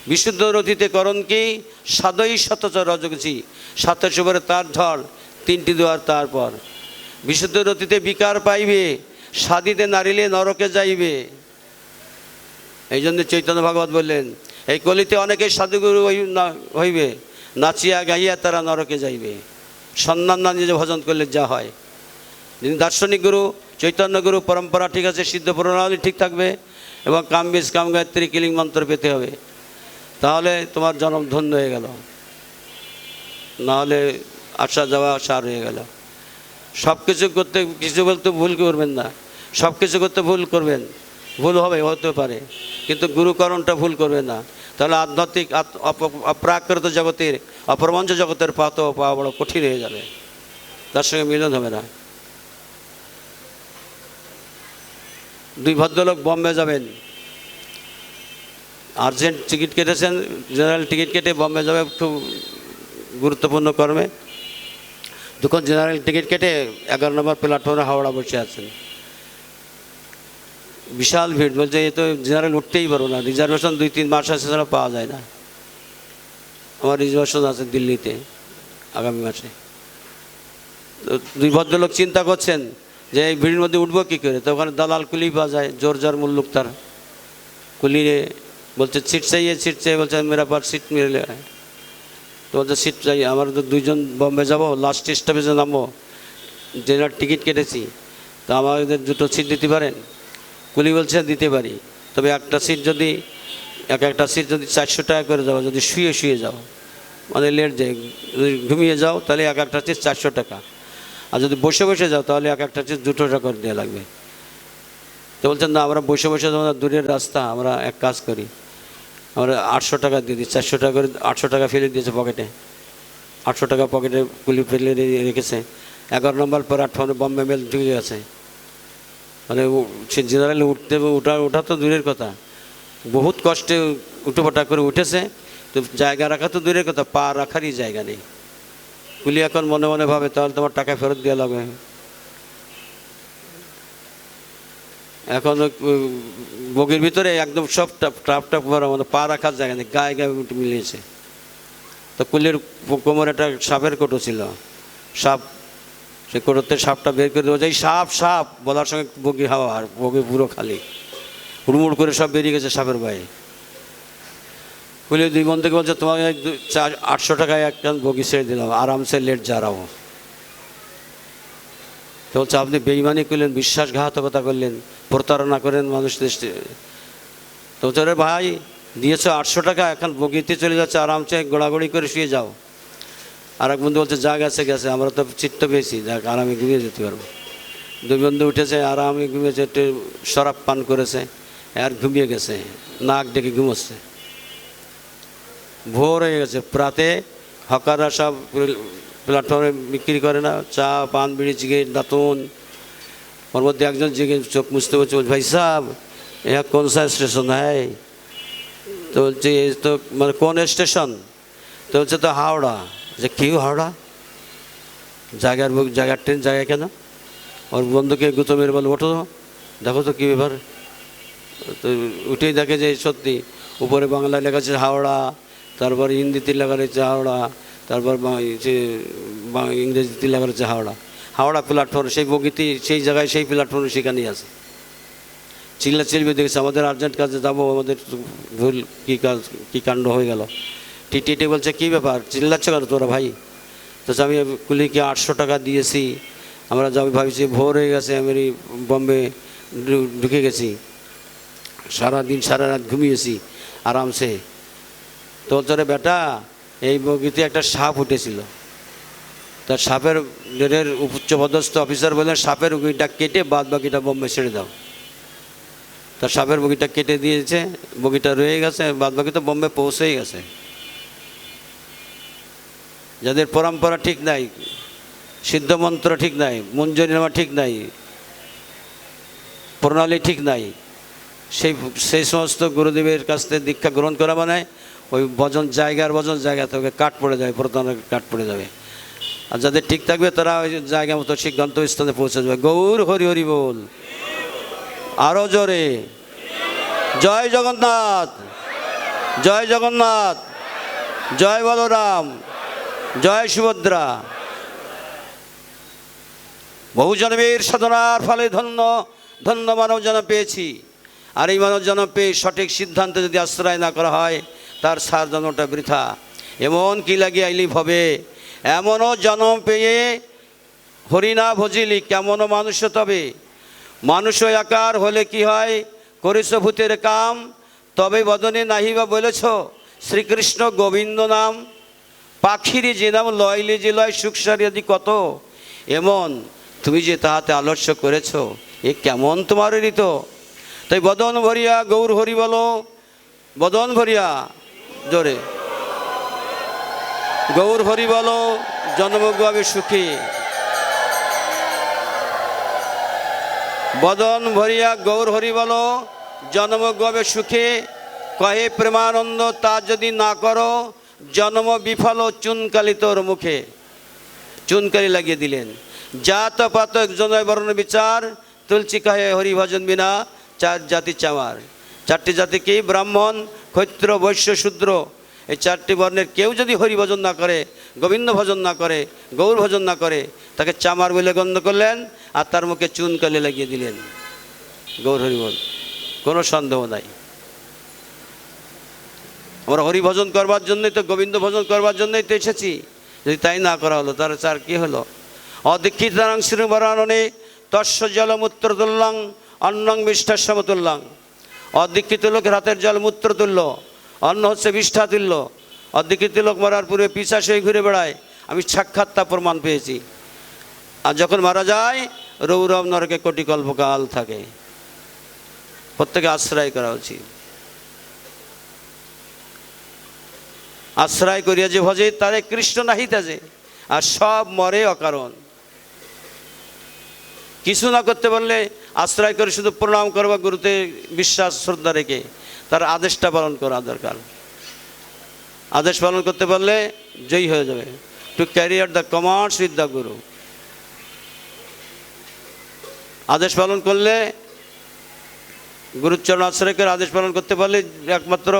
S1: বিশুদ্ধ রতিতে করণ কি, সাদই শতচর রজগছি, সাতের সুপরে তার ঢল, 3টি দুয়ার তারপর। বিশুদ্ধ রতিতে বিকার পাইবে, সাদিতে নারিলে নরকে যাইবে। এই জন্য চৈতন্য ভাগবত বললেন, এই কলিতে অনেকে সাধুগুরু হইবে, নাচিয়া গাইয়া তারা নরকে যাইবে। সন্ধান না নিজে ভজন করলে যা হয়। যিনি দার্শনিক গুরু, চৈতন্য গুরু, পরম্পরা ঠিক আছে, সিদ্ধ প্রণালী ঠিক থাকবে, এবং কামবীজ কাম গায়ত্রী কিলিং মন্ত্র পেতে হবে, তাহলে তোমার জন্ম ধন্য হয়ে গেল। নাহলে আসা যাওয়া সার হয়ে গেল। সব কিছু করতে, কিছু বলতে ভুল করবেন না, সব কিছু করতে ভুল করবেন, ভুল হবে, হতে পারে, কিন্তু গুরুকরণটা ভুল করবে না। তাহলে আধ্যাত্মিক অপ্রাকৃত জগতের, অপ্রপঞ্চ জগতের পাওয়া বড় কঠিন হয়ে যাবে, তার সঙ্গে মিলন হবে না। 2 ভদ্রলোক বম্বে যাবেন, আর্জেন্ট টিকিট কেটেছেন, জেনারেল টিকিট কেটে বম্বে যাবে খুব গুরুত্বপূর্ণ কর্মে। যখন জেনারেল টিকিট কেটে 11 নম্বর প্ল্যাটফর্মে হাওড়া বসে আছেন, বিশাল ভিড়। বলছে এ তো জেনারেল উঠতেই পারো না, রিজার্ভেশন 2-3 মাস আছে, ছাড়া পাওয়া যায় না। আমার রিজার্ভেশন আছে দিল্লিতে আগামী মাসে। তো 2 ভদ্রলোক চিন্তা করছেন যে এই ভিড়ের মধ্যে উঠবো কী করে। তো ওখানে দালাল কুলি পাওয়া যায়, জোর জোর মুল্লুক তার কুলিয়ে বলছে সিট চাই, বলছে মেরা পার সিট মিলে। তো বলছে সিট চাই, আমার তো 2 জন বম্বে যাবো, লাস্ট স্টপেজে নামবো, জেনারেল টিকিট কেটেছি, তো আমাদের 2টো সিট দিতে পারেন? কুলি বলছে দিতে পারি, তবে একটা সিট যদি 400 টাকা করে যাও, যদি শুয়ে শুয়ে যাও, মানে লেট যায়, যদি ঘুমিয়ে যাও তাহলে একটা সিট 400 টাকা, আর যদি বসে বসে যাও তাহলে একটা সিট 200 টাকা করে দেওয়া লাগবে। তো বলছেন না, আমরা বসে বসে যাবো না, দূরের রাস্তা, আমরা এক কাজ করি, আমরা 800 টাকা দিয়ে দিই। 400 টাকা করে 800 টাকা ফেলে দিয়েছে পকেটে, 800 টাকা পকেটে কুলি ফেলে রেখেছে। 11 নম্বর প্ল্যাটফর্মে বম্বে মেল ঢুকে গেছে। মানে সে জেনারেল ওঠা তো দূরের কথা, বহুত কষ্টে উঠোপাটা করে উঠেছে, তো জায়গা রাখা তো দূরের কথা, পা রাখারই জায়গা নেই। কুলি এখন মনে মনে ভাবে তাহলে তোমার টাকা ফেরত দেওয়া লাগবে। এখন বগির ভিতরে একদম সব টাপ টাপ ভরা, মানে পা রাখার জায়গা নেই, গায়ে গায়ে মিলিয়েছে। তো কুলির কোমরে একটা সাপের কোটো ছিল, সাপ, সে কোটোতে সাপটা বের করে দেওয়া যায়, সাপ সাপ বলার সঙ্গে বগি হাওয়া, আর বগি পুরো খালি, হুড়মুড় করে সব বেরিয়ে গেছে সাপের গায়ে। কুলি দুই বন্ধুকে বলছে তোমাকে 800 টাকায় একটা বগি ছেড়ে দিলাম, আরামসে লেট যারাও। তো বলছে আপনি বেইমানি করলেন, বিশ্বাসঘাতকতা করলেন, প্রতারণা করেন মানুষদের। তো বলছে রে ভাই, দিয়েছ 800 টাকা, এখন বগিতে চলে যাচ্ছে, আরামসে গোড়াগড়ি করে শুয়ে যাও। আর এক বন্ধু বলছে যা গেছে গেছে, আমরা তো চিত্ত পেয়েছি, যাক আরামে ঘুমিয়ে যেতে পারবো। দুই বন্ধু উঠেছে, আরামে ঘুমিয়েছে, একটু শরাব পান করেছে, আর ঘুমিয়ে গেছে, নাক ডেকে ঘুমোচ্ছে। ভোর হয়ে গেছে, প্রাতে হকাররা সব প্ল্যাটফর্মে বিক্রি করে না, চা পান বিড়ি চিগেট দাঁতন। ওর মধ্যে একজন জিগে চোখ মুছতে বলছে, ভাই সাহেব यहाँ कौन सा स्टेशन है? तो বলছে তো মানে কোন স্টেশন? তো বলছে তো হাওড়া। যে কেউ হাওড়া জায়গার ট্রেন জায়গা কেন? ওর বন্ধুকে গুতো মেরে বলে ওঠো, দেখো তো কী ব্যাপার। তো উঠেই দেখে যে সত্যি উপরে বাংলায় লেখা আছে হাওড়া, তারপর হিন্দিতে লেখা রয়েছে হাওড়া, তারপর ইংরেজিতে লেখা রয়েছে হাওড়া। হাওড়া প্ল্যাটফর্ম, সেই বগিতে সেই জায়গায় সেই প্ল্যাটফর্মে সেখানেই আছে। চিল্লাচিল্লি দেখেছে, আমাদের আর্জেন্ট কাজে যাবো, আমাদের ভুল কী কাজ কী কাণ্ড হয়ে গেল। টিটি বলছে কী ব্যাপার চিল্লাচ্ছ কেন তোরা ভাই? তো আমি কুলিকে 800 টাকা দিয়েছি, আমরা যাবো ভাবছি, ভোর হয়ে গেছে, আমি বম্বে ঢুকে গেছি, সারাদিন সারা রাত ঘুমিয়েছি আরামসে। তো তোরে বেটা, এই বগিতে একটা সাপ উঠেছিল, তার সাপের উচ্চপদস্থ অফিসার বললেন সাপের বগিটা কেটে বাদ বাকিটা বম্বে ছেড়ে দাও। তার সাপের বগিটা কেটে দিয়েছে, বগিটা রয়ে গেছে, বাদ বাকি তো বম্বে পৌঁছেই গেছে। যাদের পরম্পরা ঠিক নাই, সিদ্ধমন্ত্র ঠিক নাই, মঞ্জুরিনামা ঠিক নাই, প্রণালী ঠিক নাই, সেই সমস্ত গুরুদেবের কাছ থেকে দীক্ষা গ্রহণ করা মানে ওই জায়গার জায়গা থেকে কাট পড়ে যাবে, প্রতারণার কাট পড়ে যাবে। আর যাদের ঠিক থাকবে তারা ওই জায়গা মতো ঠিক গন্তব্যস্থানে পৌঁছে যাবে। গৌর হরি হরি বল, আরও জোরে জয় জগন্নাথ, জয় জগন্নাথ, জয় বলরাম, জয় সুভদ্রা। বহু জন্মের সাধনার ফলে ধন্য ধন্য মানব জন্ম পেয়েছি, আর এই মানব জন্ম পেয়ে সঠিক সিদ্ধান্তে যদি আশ্রয় না করা হয়, তার সার জন্মটা বৃথা। এমন কি লাগিয়ে আইলি হবে, এমনও জন্ম পেয়ে হরিনা ভজিলি, কেমনও মানুষ তবে। মানুষ আকার হলে কি হয়, করিস ভূতের কাম, তবে বদনে নাহি বা বলেছ শ্রীকৃষ্ণ গোবিন্দ নাম। পাখিরি যে নাম লয়লি যে লয় সুখসারিয়াদি কত, এমন তুমি যে তাহাতে আলস্য করেছ, এ কেমন তোমার ঋত। তাই বদন ভরিয়া গৌর হরি বলো, বদন ভরিয়া জোরে গৌর হরি বলো, জন্মভাবে সুখী। বদন ভরিয়া গৌর হরি বলো, জন্মভাবে সুখে। কহে প্রেমানন্দ তা যদি না করো, জন্ম বিফল চুনকালি তোর মুখে। চুনকালি লাগিয়ে দিলেন। জাত পাত জনয় বর্ণ বিচার, তুলসী কহে হরি ভজন বিনা চার জাতি চামার। চারটি জাতি কি? ব্রাহ্মণ, ক্ষত্র, বৈশ্য, শূদ্র। এই চারটি বর্ণের কেউ যদি হরি ভজন না করে, গোবিন্দ ভজন না করে, গৌর ভজন না করে, তাকে চামার বলে গণ্য করলেন, আর তার মুখে চুনকালি লাগিয়ে দিলেন। গৌর হরি বল, কোনো সন্দেহ নাই। আমরা হরি ভজন করবার জন্যই তো, গোবিন্দ ভজন করবার জন্যই তো এসেছি। যদি তাই না করা হলো, তার চার কী হলো? অদীক্ষিতাং শ্রীবরাননে তস্য জলমূত্র তুল্যং অন্নং বিষ্ঠা সমতুল্যং। অদীক্ষিত লোকের হাতের জল মূত্র তুল্য, অন্ন হচ্ছে বিষ্ঠা তুল্য। অদীক্ষিত লোক মরার পূর্বে পিশাচ হয়ে ঘুরে বেড়ায়, আমি সাক্ষাৎ তা প্রমাণ পেয়েছি। আর যখন মারা যায়, রৌরব নরকে কোটি কল্পকাল থাকে। প্রত্যেকে আশ্রয় করা উচিত। আশ্রয় করিয়া যে ভজে, তারে কৃষ্ণ নাহি তেজে, আর সব মরে অকারণ। কিছু না করতে পারলে আশ্রয় করে শুধু প্রণাম করবা, গুরুতে বিশ্বাস শ্রদ্ধা রেখে তার আদেশটা পালন করা দরকার। আদেশ পালন করতে পারলে জয়ী হয়ে যাবে। To carry out the commands with the গুরু। আদেশ পালন করলে, গুরুচরণ আশ্রয় করে আদেশ পালন করতে পারলে একমাত্র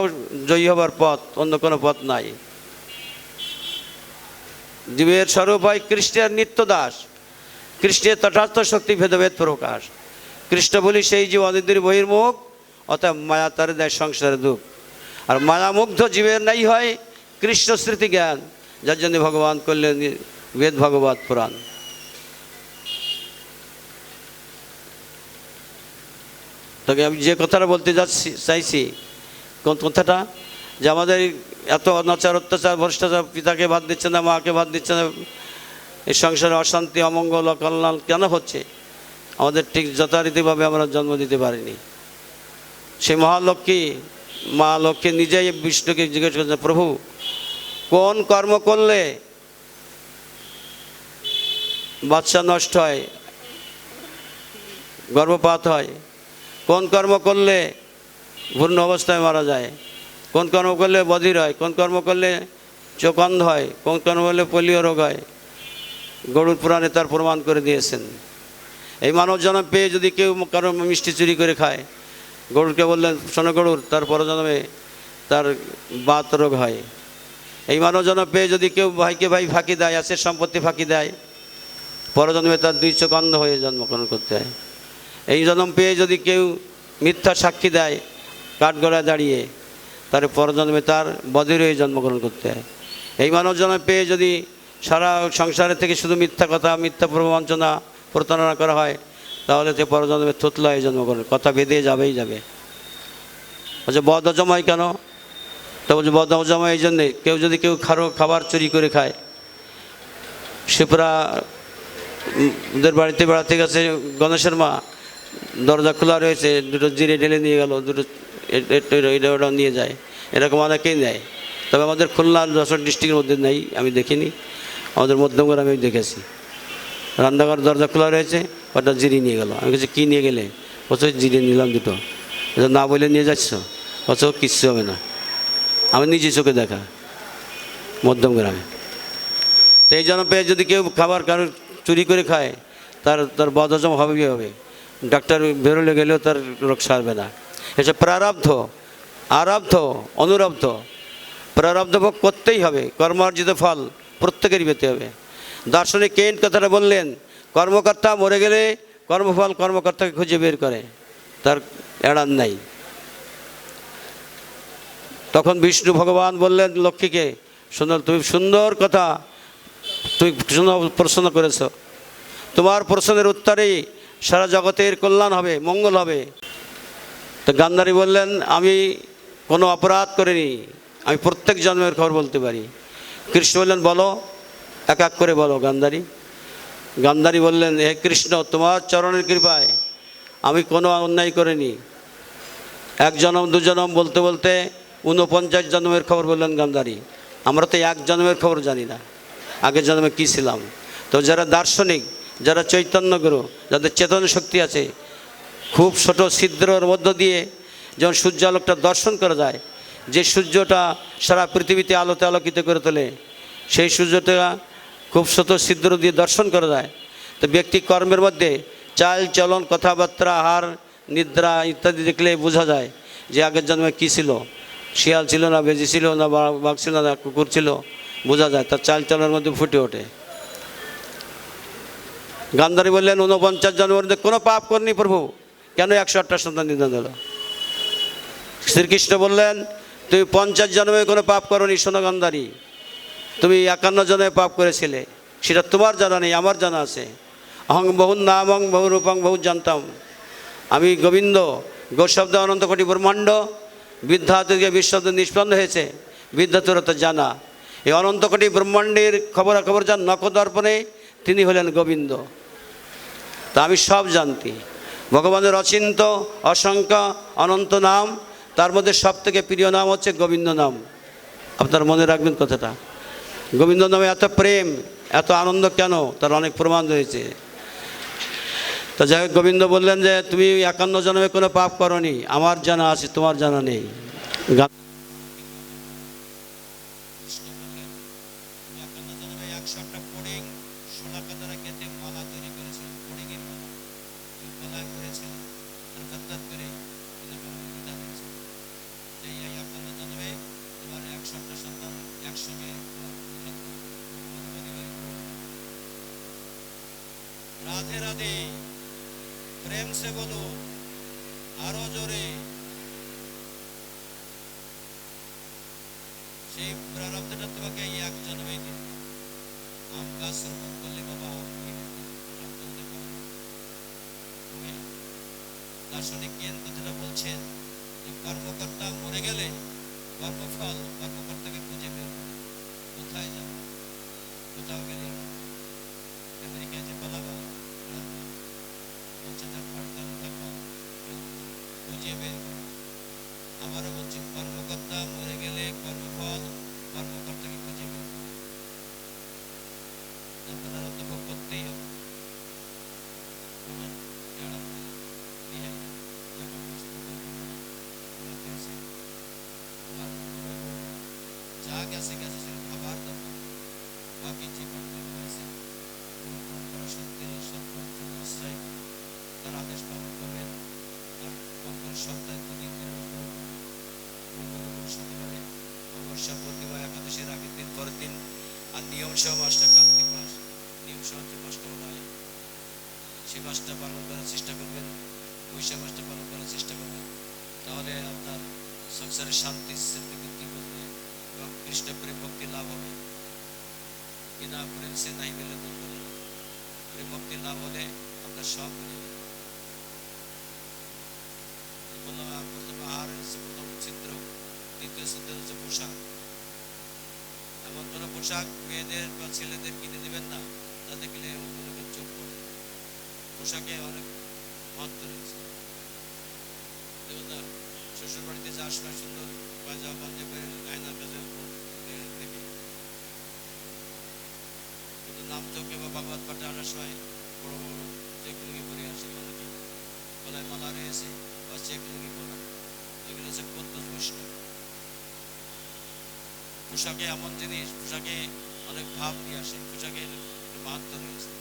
S1: জয়ী হবার পথ, অন্য কোনো পথ নাই। জীবের স্বরূপ হয় কৃষ্ণের নিত্য দাস, কৃষ্ণের তথার্থ শক্তি ভেদভেদ প্রকাশ। কৃষ্ণ বলি সেই জীব অনিদ্রির বহির্মুখ, অতএব মায়া তারে দেয় সংসারে দুঃখ। আর মায়ামুগ্ধ জীবের নাই হয় কৃষ্ণ স্মৃতি জ্ঞান, যার জন্য ভগবান করলেন বেদ ভগবত পুরাণ। তোকে আমি যে কথাটা বলতে চাইছি, কোন কথাটা, যে আমাদের এত অনাচার অত্যাচার ভ্রষ্টাচার, পিতাকে ভাত দিচ্ছে না, মাকে ভাত দিচ্ছে না, এই সংসারে অশান্তি অমঙ্গল অকল্যাণ কেন হচ্ছে? আমাদের ঠিক যথারীতিভাবে আমরা জন্ম দিতে পারিনি। সেই মহালক্ষ্মী, মা লক্ষ্মী নিজেই বিষ্ণুকে জিজ্ঞেস করছেন, প্রভু কোন কর্ম করলে বাচ্চা নষ্ট হয়, গর্ভপাত হয়? কোন কর্ম করলে ভূর্ণ অবস্থায় মারা যায়? কোন কর্ম করলে বধির হয়? কোন কর্ম করলে চোখ অন্ধ হয়? কোন কর্ম করলে পোলিও রোগ হয়? গরুড় পুরাণে তার প্রমাণ করে দিয়েছেন। এই মানব জন্ম পেয়ে যদি কেউ কারো মিষ্টি চুরি করে খায়, গরুরকে বললেন, শোনো গরুর, তার পরজন্মে তার বাত রোগ হয়। এই মানব জন্ম পেয়ে যদি কেউ ভাইকে ভাই ফাঁকি দেয়, আছে সম্পত্তি ফাঁকি দেয়, পরজন্মে তার দুই চোখ অন্ধ হয়ে জন্মগ্রহণ করতে হয়। এই জন্ম পেয়ে যদি কেউ মিথ্যা সাক্ষী দেয় কাঠগড়ায় দাঁড়িয়ে, তার পরজন্মে তার বধির হয়ে জন্মগ্রহণ করতে হয়। এই মানব জন্ম পেয়ে যদি সারা সংসারের থেকে শুধু মিথ্যা কথা, মিথ্যা প্রবঞ্চনা, প্রতারণা করা হয়, তাহলে সে পরজন্মে থুতলা হয়ে জন্মগ্রহণ, কথা বেঁধে যাবেই যাবে। বলছে বদ হজম হয় কেন? তো বলছে বদ হজম হয় এই জন্যে, কেউ খাবার চুরি করে খায়। শিবরা ওদের বাড়িতে বেড়াতে গেছে, গণেশের মা, দরজা খোলা রয়েছে, দুটো জিরে ঢেলে নিয়ে গেল, দুটো এটা ওটা নিয়ে যায়, এরকম অনেকেই নেয়। তবে আমাদের খুলনা যশোর ডিস্ট্রিক্টের মধ্যে নেই, আমি দেখিনি। আমাদের মধ্যমগ্রামে আমি দেখেছি, রান্নাঘর দরজা খোলা রয়েছে, ওটা জিরি নিয়ে গেল। আমি কাছে কী নিয়ে গেলে? বলছো জিরে নিলাম দুটো। না বলে নিয়ে যাচ্ছ? বলছো কিচ্ছু হবে না, আমি নিজে চোখে দেখা, মধ্যমগ্রামে। তো এই জন্য পেয়ে যদি কেউ খাবার কারো চুরি করে খায়, তার বদহজম হবেই হবে। ডাক্তার বেরোলে গেলেও তার রোগ সারবে না। এসব প্রারব্ধ, আরব্ধ, অনুরব্ধ। প্রারব্ধ ভোগ করতেই হবে, কর্মার্জিত ফল প্রত্যেকেরই পেতে হবে। দার্শনিক কেন্ট কথাটা বললেন, কর্মকর্তা মরে গেলে কর্মফল কর্মকর্তাকে খুঁজে বের করে, তার এড়ান নাই। তখন বিষ্ণু ভগবান বললেন লক্ষ্মীকে, সুন্দর, তুমি সুন্দর কথা, তুমি সুন্দর প্রশ্ন করেছ, তোমার প্রশ্নের উত্তরেই সারা জগতের কল্যাণ হবে, মঙ্গল হবে। তো গান্ধারী বললেন, আমি কোনো অপরাধ করিনি, আমি প্রত্যেক জন্মের খবর বলতে পারি। কৃষ্ণ বললেন, বলো, এক এক করে বলো। গান্ধারী বললেন, হে কৃষ্ণ, তোমার চরণের কৃপায় আমি কোনো অন্যায় করিনি। এক জন্ম দু জন্ম বলতে বলতে 49 জন্মের খবর বললেন গান্ধারী। আমরা তো এক জন্মের খবর জানি না, আগের জন্মে কী ছিলাম। তো যারা দার্শনিক, যারা চৈতন্য গুরু, যাদের চেতন শক্তি আছে, খুব ছোট ছিদ্রের মধ্য দিয়ে যেমন সূর্যালোকটা দর্শন করা যায়, যে সূর্যটা সারা পৃথিবীতে আলোতে আলোকিত করে তোলে, সেই সূর্যটা খুব ছোট ছিদ্র দিয়ে দর্শন করা যায়। তো ব্যক্তি কর্মের মধ্যে চাল চলন, কথাবার্তা, আহার, নিদ্রা ইত্যাদি দেখলে বোঝা যায় যে আগের জন্মে কী ছিল। শিয়াল ছিল না বেজি ছিল না বাঘ ছিল না কুকুর ছিল, বোঝা যায়, তার চাল চলনের মধ্যে ফুটে ওঠে। গান্ধারী বললেন, 49 জন্মের মধ্যে কোনো পাপ করেনি প্রভু, কেন 108টা সন্তান নিধন হলো? শ্রীকৃষ্ণ বললেন, তুমি 50 জন্মে কোনো পাপ করনি। শোনো গান্ধারী, তুমি 51 জন্মে পাপ করেছিলে, সেটা তোমার জানা নেই, আমার জানা আছে। অহং বহু নামং বহু রূপং বহু জানতাম। আমি গোবিন্দ, গোশব্দ অনন্ত কোটি ব্রহ্মাণ্ড, বিদ্যা থেকে বিশ্বব্দ নিষ্পন্ন হয়েছে, বিদ্যা তোর তো জানা। এই অনন্ত কোটি ব্রহ্মাণ্ডের খবরাখবর যান নখদর্পণে, তিনি হলেন গোবিন্দ। তা আমি সব জানতি। ভগবানের অচিন্ত অসংখ্য অনন্ত নাম, তার মধ্যে সবথেকে প্রিয় নাম হচ্ছে গোবিন্দ নাম। আপনার মনে রাখবেন কথাটা। গোবিন্দ নামে এত প্রেম, এত আনন্দ কেন? তার অনেক প্রমাণ রয়েছে। তো যাই হোক, গোবিন্দ বললেন যে তুমি 51 জন্মে কোনো পাপ করনি, আমার জানা আছে, তোমার জানা নেই। কৃষ্ণ বললেন, তুমি 51 জন্মে 100টা ফড়িং শোলাকা দ্বারা কেটে মালা তৈরি করেছিল, ফড়িংয়ের মালা তুমি গলায় পরেছিল, আর হঠাৎ করে বিধান হয়েছে যে এই 51 জন্মে তোমার 100টা সন্তান একসঙ্গে রাধে রাধে, প্রেম সে বলো আরো জোরে। সেই প্রারব্ধটা তোমাকে এই এক জন্মেই দিতে। আম গাছ রোপণ করলে বাবা দার্শনিক জ্ঞান কথাটা বলছেন যে কর্মকর্তা মরে গেলে কর্মফল কর্মকর্তাকে খুঁজে বের করে কোথায় যাবে, কোথাও গেলে আমেরিকায় যে পালাবা বলছে তার ফার্তাল দেখো খুঁজে বের করে। আবারও বলছে কর্মকর্তা মরে গেলে কর্মফল কর্মকর্তাকে খুঁজে বের করে, প্রারব্ধ ভোগ করতেই হবে। যা গেছে গেছে, সেটা খাবার দরকার, বাকি যে কর্তব্য হয়েছে তার আদেশ পালন করবেন। আর মঙ্গল সপ্তাহে 2 দিন শনিবারে অমাবস্যা, পূর্ণিমা, একাদশীর আগের দিন, পরের দিন, আর নিয়ম সহ মাসটা কার্তিক মাস, নিয়ম সহ যে মাসটা বলা হয় সেই মাসটা পালন করার চেষ্টা করবেন, বৈশাখ মাসটা পালন করার চেষ্টা করবেন। তাহলে আপনার সংসারের শান্তি স্মৃতি বৃদ্ধি করবে এবং কৃষ্ণ প্রেম ভক্তি লাভ হবে। বিনা প্রেম সে নাই মিলে দুঃখ বলে, প্রেম ভক্তি লাভ হলে আপনার সব মিলে যাবে। বললাম প্রথম আহার হচ্ছে প্রথম ছিদ্র, দ্বিতীয় ছিদ্র হচ্ছে পোশাক। এমন কোনো পোশাক মেয়েদের বা ছেলেদের কিনে দেবেন না যাতে গেলে অন্য লোকের চোখ পড়ে। পোশাকে অনেক মাত্র রয়েছে। দেখুন না, শ্বশুর বাড়িতে যাওয়ার সময় সুন্দর পায়জামা পাঞ্জাবি আয়নার কাছে দেখে, কিন্তু নাম চোখে বা ভাগবত পাঠে আনার সময় বড় বড় চেক লুঙ্গি পরে আসে, অনেকে গলায় মালা রয়েছে বা চেক লুঙ্গি পরা, এগুলো হচ্ছে কদ্দুস বৈষ্ণব। পোশাকে এমন জিনিস, পোশাকে অনেক ভাব নিয়ে আসে, পোশাকের মাহাত্ম রয়েছে।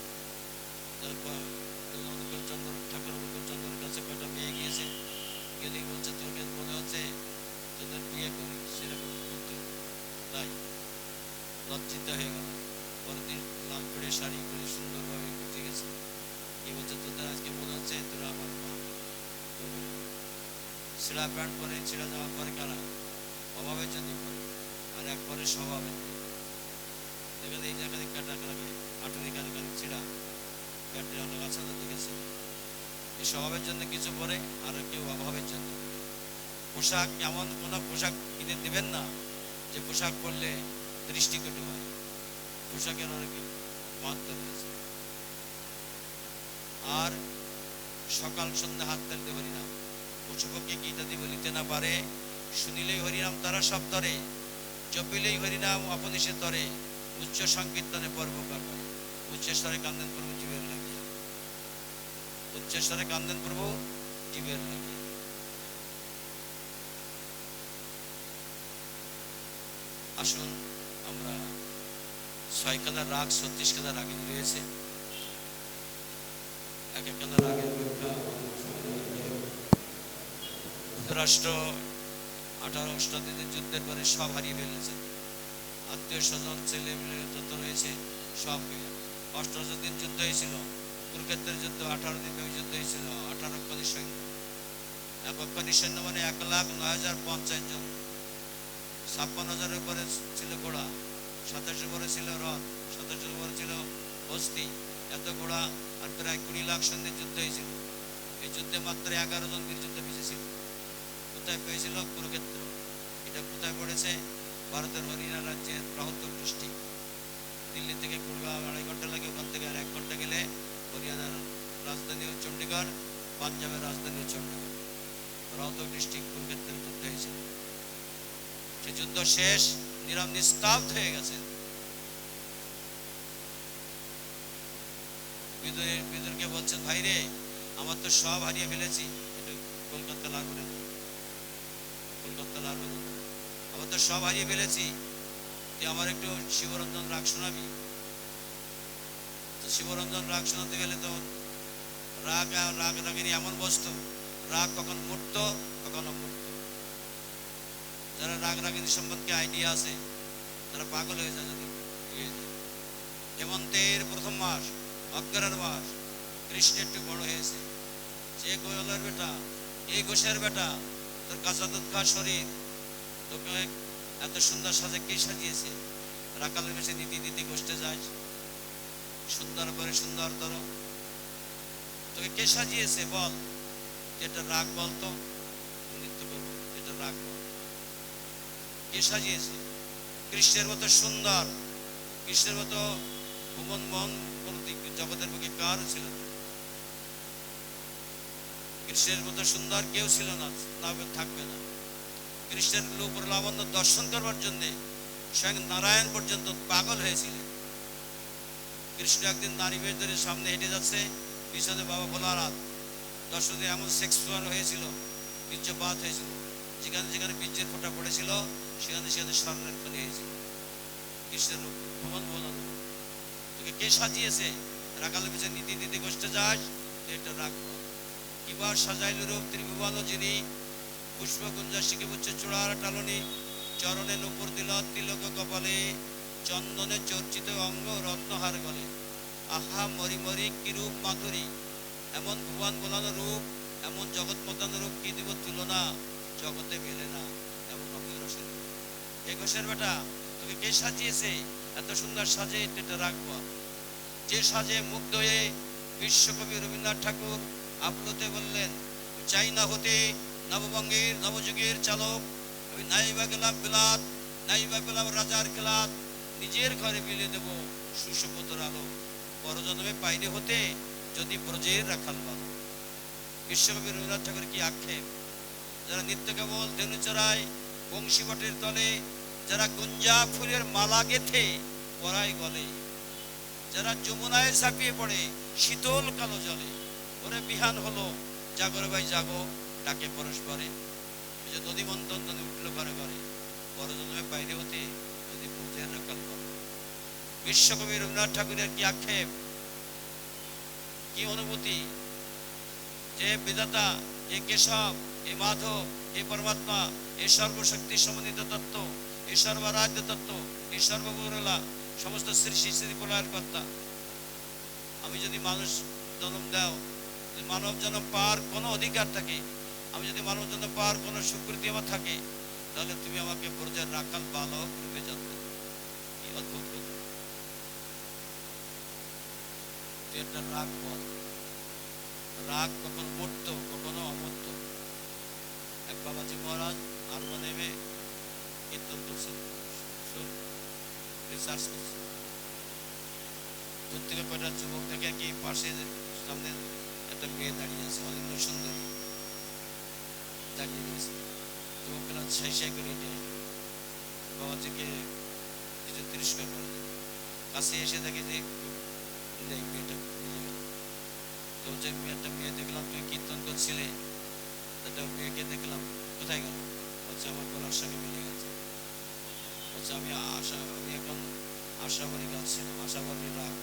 S1: চন্দ্র ঠাকুর চন্দ্রের কাছে কয়টা মেয়ে গিয়েছে, গেলেই বলছে তোকে মনে হচ্ছে তোদের বিয়ে করি, সেরকম বলতে তাই লজ্জিত হয়ে গেল। পরের দিন লাল পরে শাড়ি পরে সুন্দরভাবে গুজে গেছে, কি বলছে তোদের আজকে মনে হচ্ছে তোরা আমার মা। ছেঁড়া প্যান্ট পরে, ছেঁড়া জামা পরে কারা? অভাবের জন্য পরে, আর একবারে স্বভাবের দেখে এই জায়গায় কাটা লাগে আটুরি কানে কানে ছেঁড়া প্যান্টের অনেক আছে না, দেখেছে? এই স্বভাবের জন্য কিছু পরে, আর কেউ অভাবের জন্য। পোশাক এমন কোনো পোশাক কিনে দেবেন না যে পোশাক পরলে দৃষ্টিকটু হয়। পোশাকের অনেক মাত্রা রয়েছে। আর সকাল সন্ধ্যা হাত তালতে হরিনাম, পশুপক্ষে গীতা দিব লিতে না পারে, শুনিলেই হরিনাম তারা সব তরে, জপিলেই হরিনাম আপনি সে তরে, উচ্চ সংকীর্তনে পর্বকার করে। উচ্চেশ্বরে কান্দেন প্রভু জীবের লাগিয়া, উচ্চেশ্বরে কান্দেন প্রভু জীবের লাগিয়া। আসুন আমরা 6 কালার রাগ 36 কালার রাগিনী রয়েছে। এক এক কালার রাগের ব্যাখ্যা যুক্তরাষ্ট্র 18 অষ্টাদিনের যুদ্ধের পরে সব হারিয়ে ফেলেছে, আত্মীয় স্বজন ছেলে মেয়ে যত রয়েছে সব। 18 দিন যুদ্ধ হয়েছিল, কুরুক্ষেত্রের যুদ্ধ 18 দিন যুদ্ধ হয়েছিল, 18 অক্ষানি সৈন্য। 1 অক্ষানি সৈন্য মানে 1,09,050 জন, 56,000-এর উপরে ছিল ঘোড়া, 27 উপরে ছিল রথ, 27 উপরে ছিল হস্তি, এত ঘোড়া, আর প্রায় 20 লাখ সৈন্যের যুদ্ধ হয়েছিল। এই যুদ্ধে মাত্র 11 জন বীর যুদ্ধ পিছিয়েছিল। কোথায় পেয়েছিল? কুরুক্ষেত্র। এটা কোথায় পড়েছে? ভারতের হরিয়ানা রাজ্যের রহতক ডিস্ট্রিক্ট। দিল্লি থেকে গুড়গাঁও 2.5 ঘন্টা লাগে, ওখান থেকে আর 1 ঘন্টা গেলে হরিয়ানার রাজধানী চণ্ডীগড়, পাঞ্জাবের রাজধানী চণ্ডীগড়। রহতক ডিস্ট্রিক্ট কুরুক্ষেত্রের যুদ্ধ হয়েছিল। সে যুদ্ধ শেষ, নিরব নিস্তব্ধ হয়ে গেছে। বিদুরকে বলছেন, ভাই রে আমার তো সব হারিয়ে ফেলেছি, একটু কলকাতা লাল করে দাও, কলকাতা লাল করে দাও। আমার তো সব হারিয়ে ফেলেছি, তুই আমার একটু শিবরঞ্জন রাগ শোনাবি? তো শিবরঞ্জন রাগ শোনাতে গেলে তো রাগ আর রাগ রাগিনী এমন বস্তু, রাগ কখন মূর্ত কখনো মূর্ত। যারা রাগ রাগিনী সম্পর্কে আইডিয়া আছে তারা পাগল হয়ে যায়। যদি হেমন্তের প্রথম মাস, অগ্রার মাস, কৃষ্ণ একটু বড় হয়েছে, যে গোয়ালের বেটা, এই ঘোষের বেটা, তোর কাঁচা দুধ খাওয়া শরীর, তোকে এত সুন্দর সাজে কে সাজিয়েছে? রাখালের বেশি নীতি নীতি গোষ্ঠে যায়, সুন্দর করে সুন্দর তর, তোকে কে সাজিয়েছে বল? যেটা রাগ বলতো নৃত্য করবো, যেটা রাগ বল, কে সাজিয়েছে? কৃষ্ণের মতো সুন্দর, কৃষ্ণের মতো ভুবন মন জগতের বুকে কার ছিল না? কৃষ্ণের মতো সুন্দর কেউ ছিল না, থাকবে না। কৃষ্ণের উপর লাবণ্য দর্শন করবার জন্য স্বয়ং নারায়ণ পর্যন্ত পাগল হয়েছিলেন। কৃষ্ণ একদিন নারী বেশ ধরে সামনে হেঁটে যাচ্ছে, পিছনে বাবা ভোলানাথ। দর্শনে এমন সেক্সুয়াল হয়েছিল, বীর্যপাত হয়েছিল, যেখানে যেখানে বীর্যের ফোঁটা পড়েছিল সেখানে সেখানে স্বর্ণের খনি হয়েছিল। কৃষ্ণের ভুবন ভোলানাথ, তোকে কে সাজিয়েছে? রাখালের পিছনে নীতি নীতি গোষ্ঠে যাস, এটা রাখবো। কিবার সাজাইল রূপ ত্রিভুবন যিনি, পুষ্পকুঞ্জা শিখে বুঝছে চূড়ার টালনি, চরণে নুপুর দিল তিলক কপালে, চন্দনে চর্চিত অঙ্গ রত্নহার গলে। আহা মরি মরি কি রূপ মাধুরী, এমন ভুবন বোলানো রূপ, এমন জগৎ মতানো রূপ কি দিব তুলনা, জগতে মেলে না এমন অমীয় রসের। এ ঘোষের বেটা, তোকে কে সাজিয়েছে? এত সুন্দর সাজে এটা রাখবো। যে সাজে মুগ্ধ হয়ে বিশ্বকবি রবীন্দ্রনাথ ঠাকুর আপ্লুতে বললেন, চাই না হতে নববঙ্গের নবযুগের চালক, আমি নাইবা গেলাম বিলাত, নাইবা পেলাম রাজার খেলাত, নিজের ঘরে বিলে দেব সুশোভতর আলো, পরজন্মে পাইনে হতে যদি ব্রজের রাখাল ভালো। বিশ্বকবি রবীন্দ্রনাথ ঠাকুর কি আক্ষেপ! যারা নিত্য কেবল ধেনু চড়ায় বংশীবটের তলে, যারা গুঞ্জা ফুলের মালা গেথে পরায় গলে, যারা যমুনায় ঝাঁপিয়ে পড়ে শীতল কালো জলে, ওরে বিহান হলো জাগর ভাই জাগো ডাকে পরস্পরে, যে নদী মন্থন নদী উঠলো ঘরে ঘরে, পরজন্মে বাইরে হতে যদি ব্রজের রাখাল ভালো। বিশ্বকবি রবীন্দ্রনাথ ঠাকুরের কি আক্ষেপ, কি অনুভূতি! যে বিধাতা, এ কেশব, এ মাধব, এ পরমাত্মা, এ সর্বশক্তি সমন্বিত তত্ত্ব, এ সর্বরাজ্য তত্ত্ব, এই সর্বগুরলা সমস্ত সৃষ্টি শ্রী প্রলয়ের কর্তা, আমি যদি মানুষ জন্ম দাও, মানব জন্ম পাওয়ার কোনো অধিকার থাকে, আমি যদি মানব জন্ম পাওয়ার কোনো স্বীকৃতি আমার থাকে, তাহলে তুমি আমাকে ব্রজের রাখাল বালক রূপে জন্ম দেবে। কি অদ্ভুত কথা! তুই একটা রাগ বল, রাগ কখনো মূর্ত কখনো অমূর্ত। এক বাবাজি মহারাজ হারমোনিয়ামে কীর্তন করছেন, রিসার্চ করছেন। দূর থেকে কয়টা যুবক দেখে কি পাশে সামনে একটা মেয়ে দাঁড়িয়ে আছে, অলিন্দ সুন্দরী দাঁড়িয়ে রয়েছে। যুবকেরা ছাই ছাই করে হেঁটে বাবাজিকে কিছু তিরস্কার করে দেয়। কাছে এসে দেখে যে নেই, মেয়েটা মিলে গেল। তো যে একটা মেয়ে দেখলাম তুই কীর্তন করছিলে, একটা মেয়েকে দেখলাম, কোথায় গেল? বলছে আমার গলার সঙ্গে মিলে গেছে। বলছে আমি এখন আশাবাড়ি গাচ্ছিলাম, আশাবাড়ির রাগ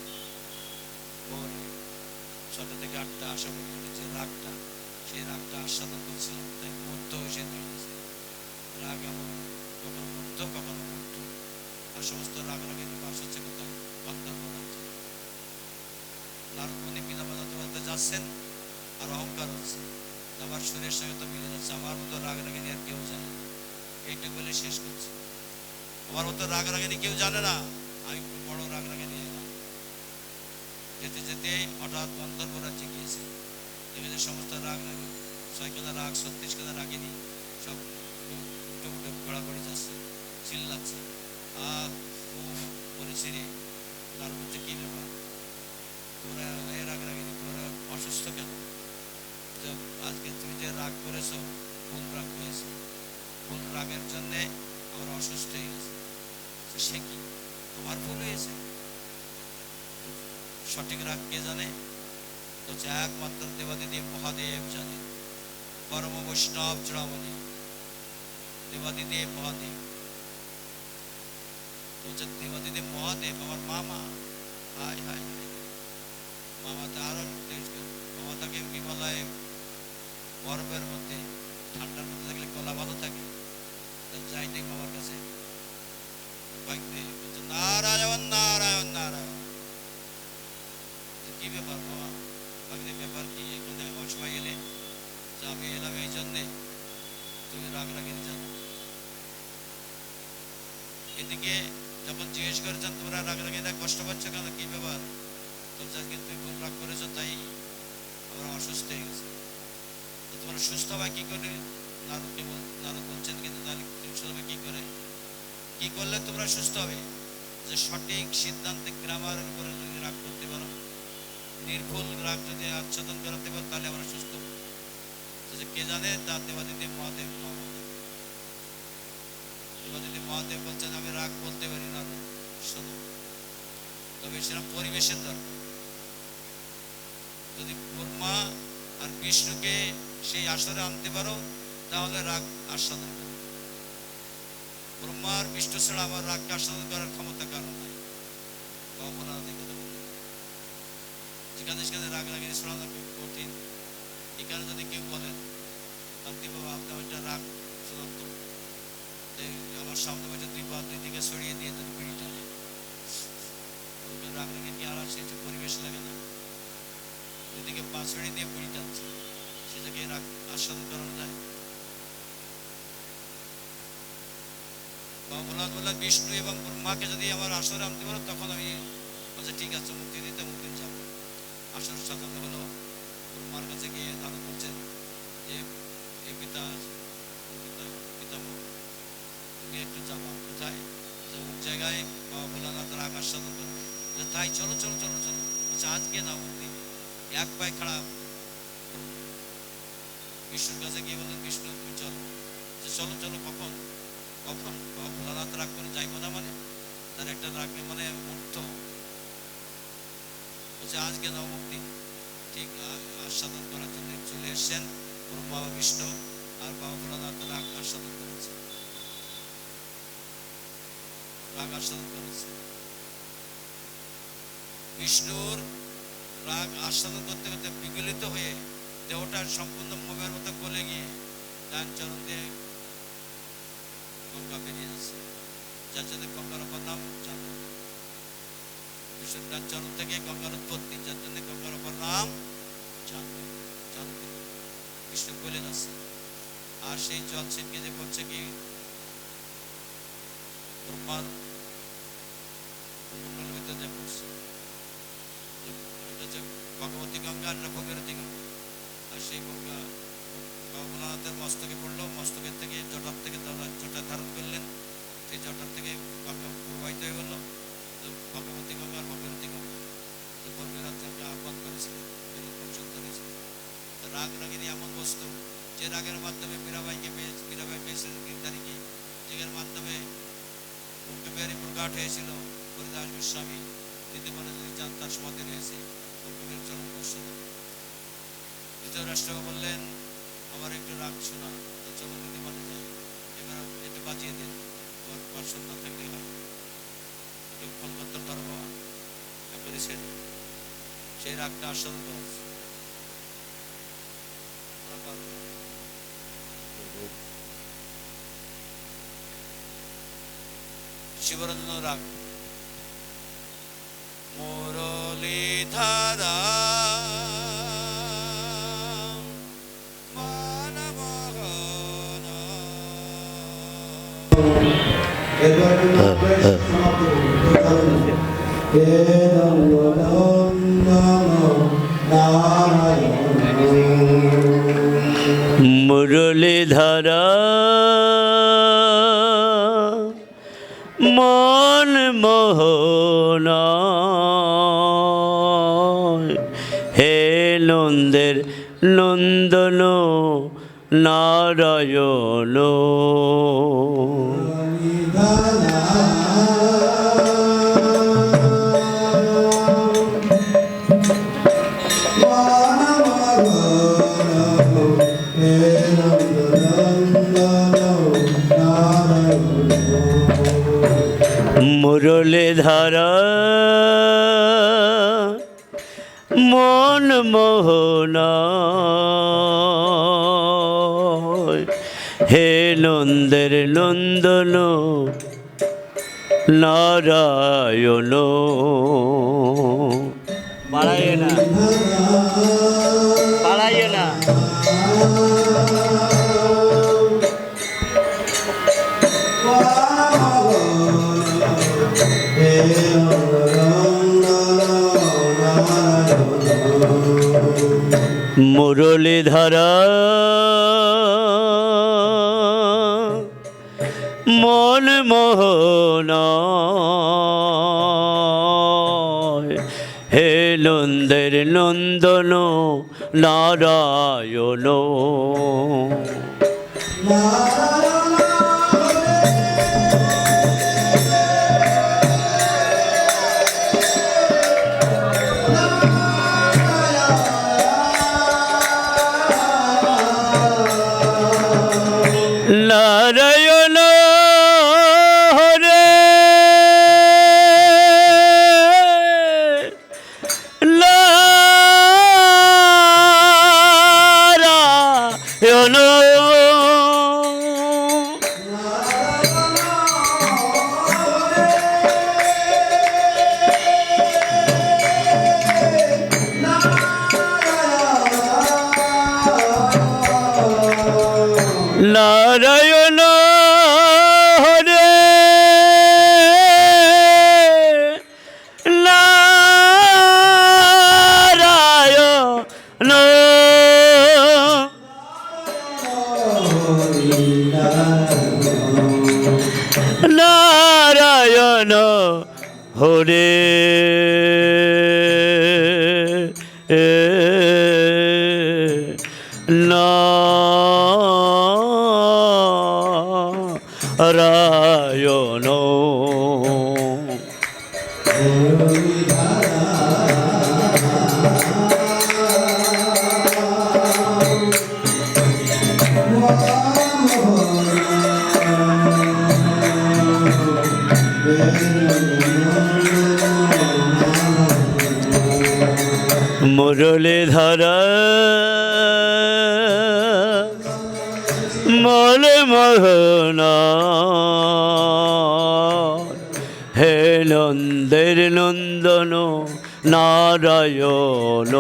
S1: ভোর 6টা থেকে 8টা আশাবাড়ি, যে রাগটা, সেই রাগটা আস্বাদন করছিলাম, তাই মুগ্ধ হয়েছে দাঁড়িয়েছে। রাগ এমন কখনো মুগ্ধ কখনো মুগ্ধ। আর সমস্ত রাগ রাগের বাস হচ্ছে কোথায়? গন্ধর্ব রাজ্যে। নারদমুনি বীণা বাজাতে বাজাতে যাচ্ছেন, আর অহংকার হচ্ছে, আমার শরীরের সঙ্গে তো মিলে যাচ্ছে, আমার মতো রাগ রাগিনী আর কেউ জানে না। এইটা বলে শেষ করছে, আমার মতো রাগ রাগিনী কেউ জানে না, আমি বড় রাগ রাগিনী। যেতে যেতে হঠাৎ গন্ধর্ব রাজ্যে গিয়েছে, দেখেছে সমস্ত রাগ রাগিনী, 6 কাদা রাগ 36 কাদা রাগিনী সব উঠে উঠে ঘোরাঘুরি যাচ্ছে, চিল্লাচ্ছে, আর বলেছি রে। তার মধ্যে কি ব্যাপার, তোমরা এ রাগ রাগিনী, তোমরা অসুস্থ কেন? আজকে তুমি যে রাগ করেছো, কোন রাগ করেছো? কোন রাগের জন্যে আমার অসুস্থ হয়ে গেছে? সে কি আমার ভুল হয়েছে? সঠিক রাগ কে জানে? বলছে একমাত্র দেবাদিদেব মহাদেব জানেন, পরম বৈষ্ণব চূড়ামণি দেবাদিদেব মহাদেব। বলছে দেবাদিদেব মহাদেব আমার মামা, হায় হায় হায়, মামা তো আরো মামা তাকে হিমালয়ে বরফের মধ্যে ঠান্ডার মধ্যে থাকলে গলা ভালো থাকে, যাই নাই মামার কাছে। বলছে নারায়ণ নারায়ণ নারায়ণ। কি ব্যাপার মামা? ব্যাপার কি? এখানে অসময় এলে যে আমি এলাম এই জন্যে, তুমি রাগ রাগিয়ে জানো। এদিকে যখন জিজ্ঞেস করেছেন তোমরা রাগ রাগিয়ে কষ্ট পাচ্ছ কেন, কি ব্যাপার? বলছে আজকে তুমি খুব রাগ করেছো তাই আমরা অসুস্থ হয়ে গেছে। তো তোমরা সুস্থ হবে কি করে? নারদ বলছেন কিন্তু তাহলে সুস্থ হবে কি করে? কি করলে তোমরা সুস্থ হবে? যে সঠিক সিদ্ধান্তে গ্রামারের উপরে যদি রাগ করতে পারো, নির্ভুল রাগ যদি আচ্ছাদন করাতে পারো, তাহলে আমরা সুস্থ হব। কে জানে? তার দেবাদিদেব মহাদেব। দেবাদিদেব মহাদেব বলছেন আমি রাগ বলতে পারি না, শোনো, তবে সেরকম পরিবেশের দরকার। যদি ব্রহ্মা আর বিষ্ণুকে সেই আসরে আনতে পারো, তাহলে রাগ আস্বাদন করো। ব্রহ্মা আর বিষ্ণু ছাড়া আমার রাগকে আস্বাদন করার ক্ষমতা কারণ নাই। যেখানে সেখানে রাগ রাগিয়ে শোনানো খুব কঠিন। এখানে যদি কেউ বলেন কান্তি বাবা আপনার ওইটা রাগ শোনান তো, আমার সামনে বসে দুই পা দুই দিকে ছড়িয়ে দিয়ে যদি পিড়ি টানে, রাগ রেখে কি আর আসে? একটু পরিবেশ লাগে না? দুদিকে পা ছড়িয়ে দিয়ে পিড়ি টানছে, সে জায়গায় রাগ আস্বাদন করানো যায়? বলা বিষ্ণু এবং ব্রহ্মাকে যদি আমার আসরে আনতে পারো, তখন আমি বলছি ঠিক আছে, মুক্তি দিতে মুক্তি যাবো। আসর সাজানো হলো, ব্রহ্মার কাছে গিয়ে নারদ বলছেন যে এই পিতামহ তুমি একটু যাবা কোথায়? অমুক জায়গায় বাবা ভোলানাথ রাগ আস্বাদন করবে। তাই চলো চলো চলো চলো। বলছে আজকে না, মুক্তি। এক পায়ে খাড়া বিষ্ণুর কাছে গিয়ে বললেন বিষ্ণু তুমি চলো। চলো চলো। কখন? কখন? বাবা ভোলানাথ রাগ করে যাইবো না মানে? তার একটা রাগে মানে মুক্ত। বলছে আজকে না, মুক্তি। ঠিক আস্বাদন করার জন্য চলে এসছেন ব্রহ্মা ও বিষ্ণু, আর বাবা ভোলানাথ রাগ আস্বাদন করেছে, রাগ আস্বাদন করেছে। বিষ্ণুর রাগ আস্বাদন করতে করতে বিগলিত হয়ে দেহটা সম্পূর্ণ মোমের মতো গলে গিয়ে ডান চরণ দিয়ে গঙ্গা বেরিয়ে যাচ্ছে, যার জন্য গঙ্গার অপর নাম জাহ্নবী। বিষ্ণুর ডান চরণ থেকে গঙ্গার উৎপত্তি, যার জন্য গঙ্গার অপর নাম জাহ্নবী। বিষ্ণু গলে যাচ্ছে, আর সেই জল ছিটকে যে পড়ছে কি ব্রহ্মার কুণ্ডলের ভিতরে যে পড়ছে, এটা হচ্ছে ভগবতী গঙ্গা আর ভগীরথী গঙ্গা। আর সেই গঙ্গা বাবা ভোলানাথের মস্তকে পড়লো, মস্তকের থেকে জটার থেকে জটা ধারণ করলেন, সেই জটার থেকে গঙ্গা প্রবাহিত হয়ে গেল ভগবতী গঙ্গা আর ভগীরথী গঙ্গা। ভগীরথ গঙ্গা আহ্বান করেছিলেন, পরিচয় করেছিলেন। রাগ রাগিনী এমন বস্তু যে রাগের মাধ্যমে মীরাবাই পেয়েছিলেন গিরধারীকে, যেটার মাধ্যমে মুক্তবিহারী প্রকাট হয়েছিল হরিদাস গোস্বামী। নীতিমানে যদি যান তার সমাধি রয়েছে মুক্তবিহারী চরণ গোস্বামী। ধৃতরাষ্ট্র বললেন আমার একটু রাগ শোনা, তো চলো নীতিমানে যাই, এবার এটা বাঁচিয়ে দিন, তোমার পার্শ্বদ না থাকলেই হয়। কলকাতার ধর্ম করেছেন, সেই রাগটা আস্বাদন করেছে। শিবরঞ্জন রাগ মুরলীধারা মানমোহন।
S2: মুরলীধারা মন মোহন, হে নন্দের নন্দন নারায়ণ।
S3: Wow.
S2: মুরলীধর মন মোহন হে নন্দের নন্দন নারায়ণ পালাইও না পালাইও না মুরলীধর মন মোহন হে নন্দের নন্দন নারায়ণ নারায়ণ হরে নারায়ণ নারায়ণ হরে নারায়ণ নারায়ণ হরে নারায়ণ মুরলীধর মন মোহন হে নন্দের নন্দন নারায়ণ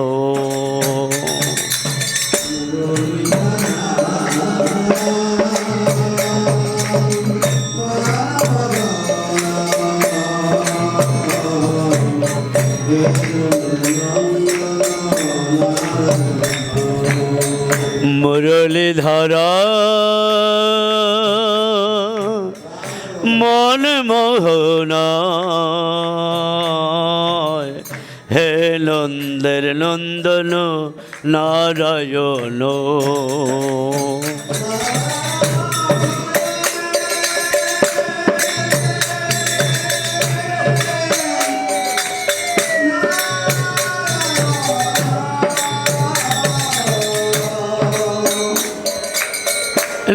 S2: মুরলীধর মন মোহন হে নন্দের নন্দন নারায়ণ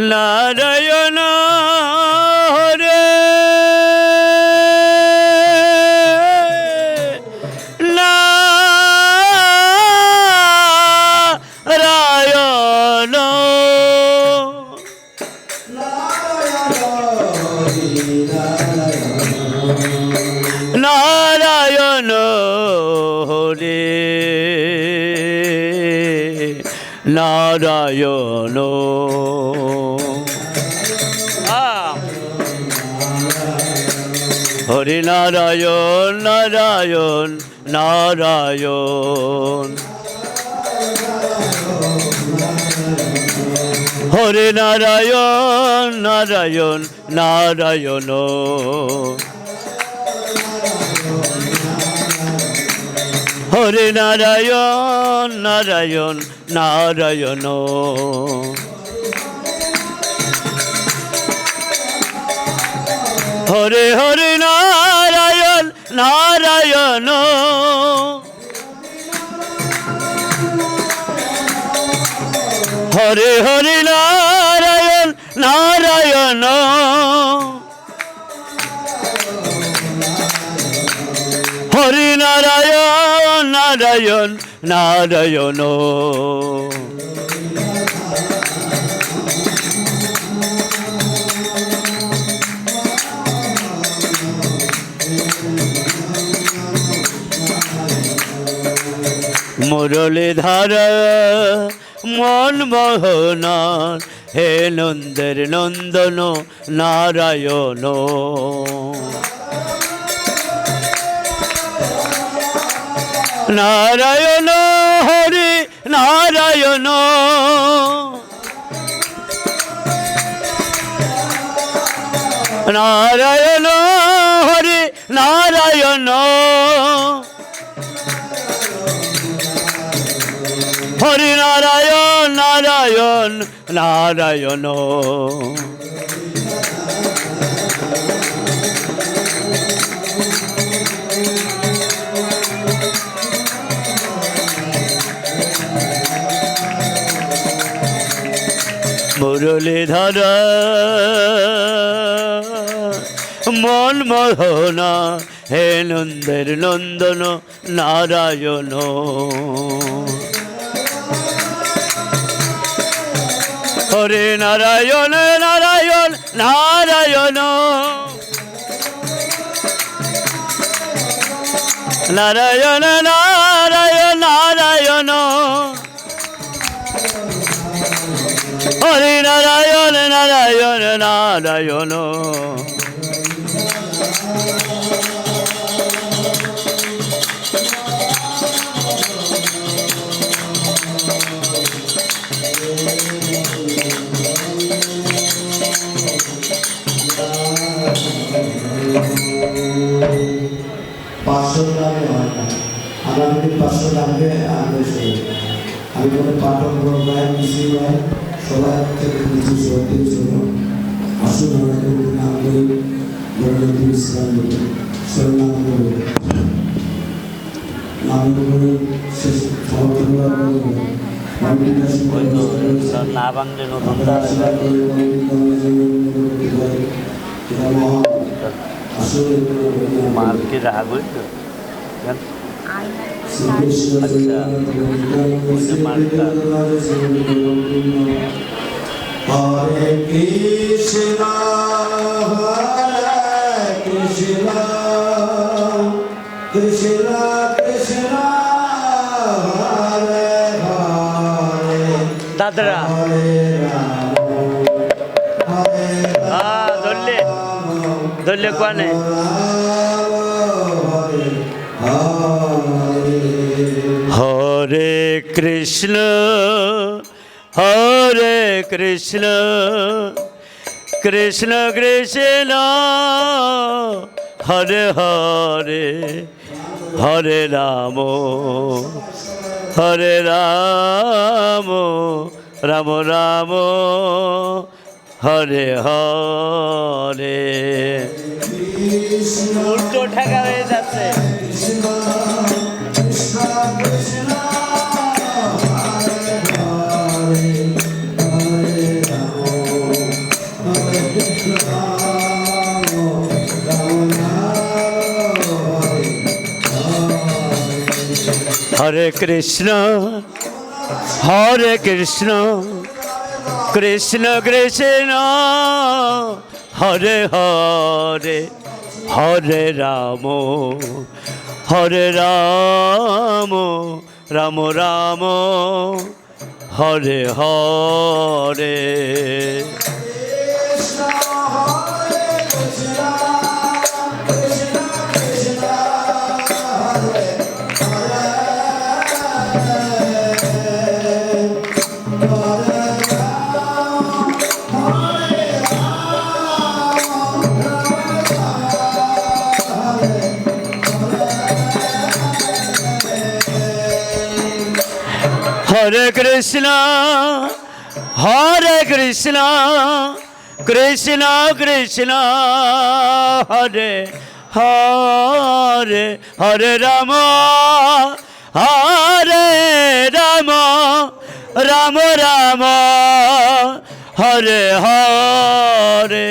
S2: নারায়ণ হরে নারায়ণ নারায়ণ হরে নারায়ণ হরি নারায়ণ নারায়ণ নারায়ণ হরি নারায়ণ নারায়ণ নারায়ণ হরি নারায়ণ নারায়ণ নারায়ণ হরে হরে নারায়ণ নারায়ণ হরে হরে নারায়ণ নারায়ণ নারায়ণ মুরলীধর মন মোহনা হে নন্দের নন্দন নারায়ণ নারায়ণ হরি নারায়ণ নারায়ণ হরি নারায়ণ হরি নারায়ণ নারায়ণ নারায়ণ মুরলীধর মন মোহনা হে নন্দের নন্দন নারায়ণ হরে নারায়ণ নারায়ণ নারায়ণ নারায়ণ নারায়ণ নারায়ণ হরে নারায়ণ নারায়ণ নারায়ণ
S3: পাঁচশো গ্রামে হয় না আগামী 500 গ্রামে আমি কোনো পাঠক গায়ে মিশিয়ে গায়ে সবাই থেকে কিছু শ্রদ্ধের জন্য আসুন আমাদের নাম করি জগন্নাথ ইসলাম বলে সরনাম করে নাম করে শেষ সমাপ্ত করার
S2: না বাংলে নতুন মারকে রাগ হইতো
S3: হরে কৃষ্ণ কৃষ্ণ কৃষ্ণ কৃষ্ণ হরে হরে
S2: দাদরা
S3: হরে রাম হরে
S2: ধরলে ধরলে কোয়ানে হরে কৃষ্ণ কৃষ্ণ কৃষ্ণ হরে হরে হরে রাম রাম রাম হরে হরে উল্টো ঠেকা হয়ে যাচ্ছে হরে কৃষ্ণ কৃষ্ণ কৃষ্ণ হরে হরে হরে রাম রাম রাম হরে হরে হরে কৃষ্ণ কৃষ্ণ কৃষ্ণ হরে হরে হরে রাম রাম রাম হরে হরে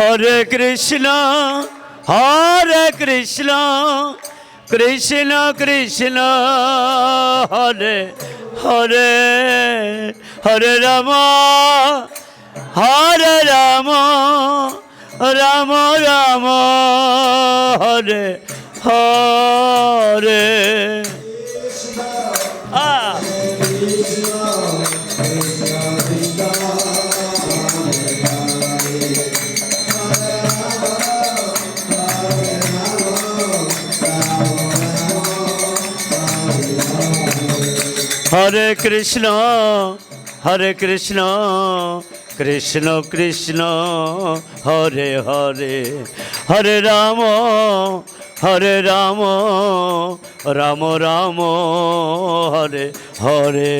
S2: হরে কৃষ্ণ কৃষ্ণ কৃষ্ণ হরে হরে হরে রাম রাম রাম হরে হরে হরে কৃষ্ণ কৃষ্ণ কৃষ্ণ হরে হরে হরে রাম রাম রাম হরে হরে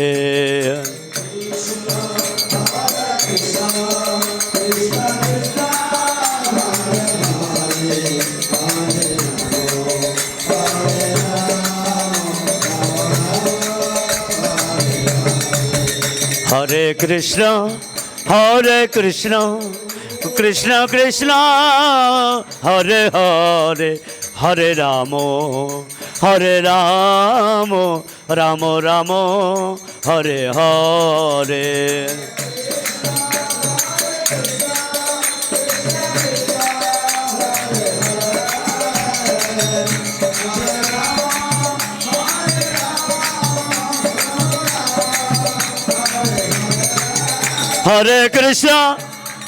S2: হরে কৃষ্ণ কৃষ্ণ কৃষ্ণ হরে হরে হরে রাম রাম রাম হরে হরে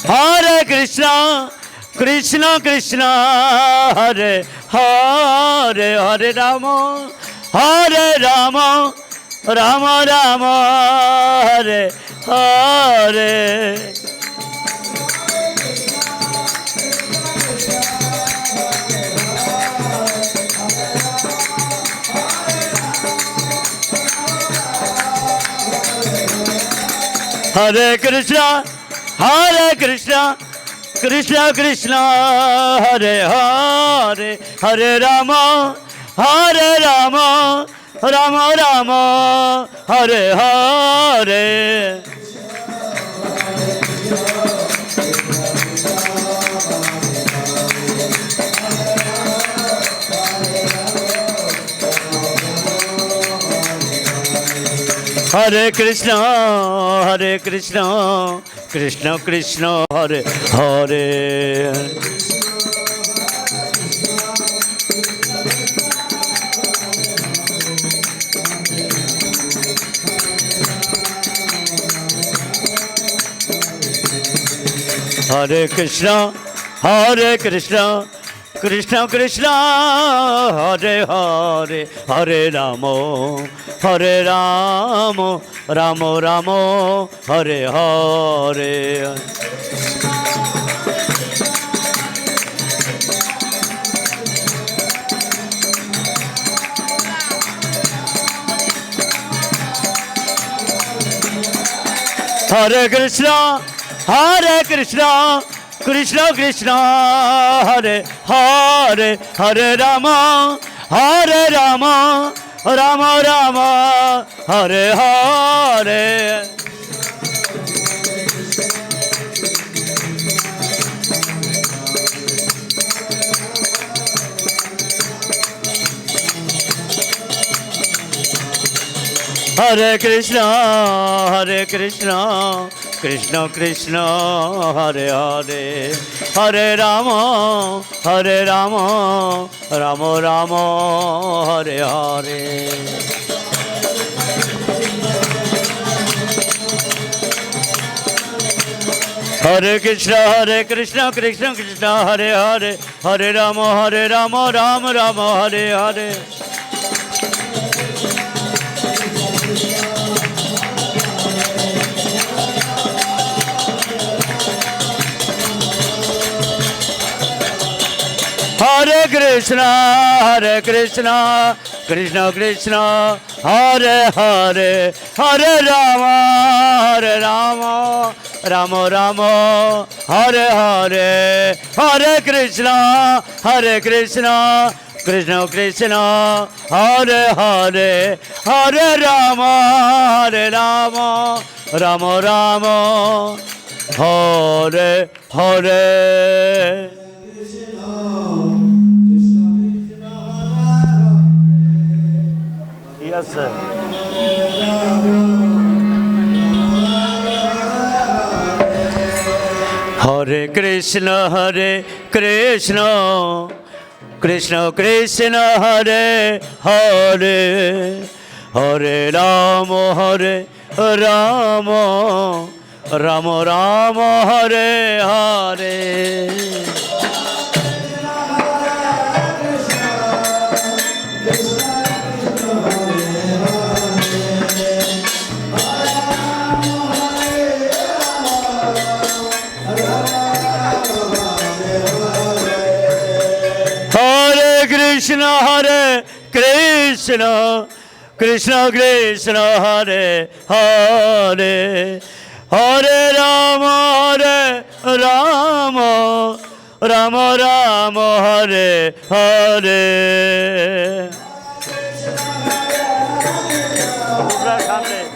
S2: হরে কৃষ্ণ কৃষ্ণ কৃষ্ণ হরে হরে হরে রাম রাম রাম হরে হরে হরে কৃষ্ণ কৃষ্ণ কৃষ্ণ হরে হরে হরে রাম রাম রাম হরে হরে হরে কৃষ্ণ কৃষ্ণ কৃষ্ণ হরে হরে হরে কৃষ্ণ কৃষ্ণ কৃষ্ণ হরে হরে হরে রাম রাম রাম হরে হরে হরে কৃষ্ণ কৃষ্ণ কৃষ্ণ হরে হরে হরে রাম রাম রাম হরে হরে হরে কৃষ্ণ কৃষ্ণ কৃষ্ণ হরে হরে হরে রাম রাম রাম হরে হরে হরে কৃষ্ণ কৃষ্ণ কৃষ্ণ হরে হরে হরে রাম রাম রাম হরে হরে হরে কৃষ্ণ কৃষ্ণ কৃষ্ণ হরে হরে হরে রাম রাম রাম হরে হরে হরে কৃষ্ণ কৃষ্ণ কৃষ্ণ হরে হরে হরে রাম রাম রাম হরে হরে কি আছে হরে কৃষ্ণ কৃষ্ণ কৃষ্ণ হরে হরে হরে রাম রাম রাম রাম হরে হরে কৃষ্ণ কৃষ্ণ কৃষ্ণ হরে হরে হরে রাম রাম রাম রাম হরে হরে সামনে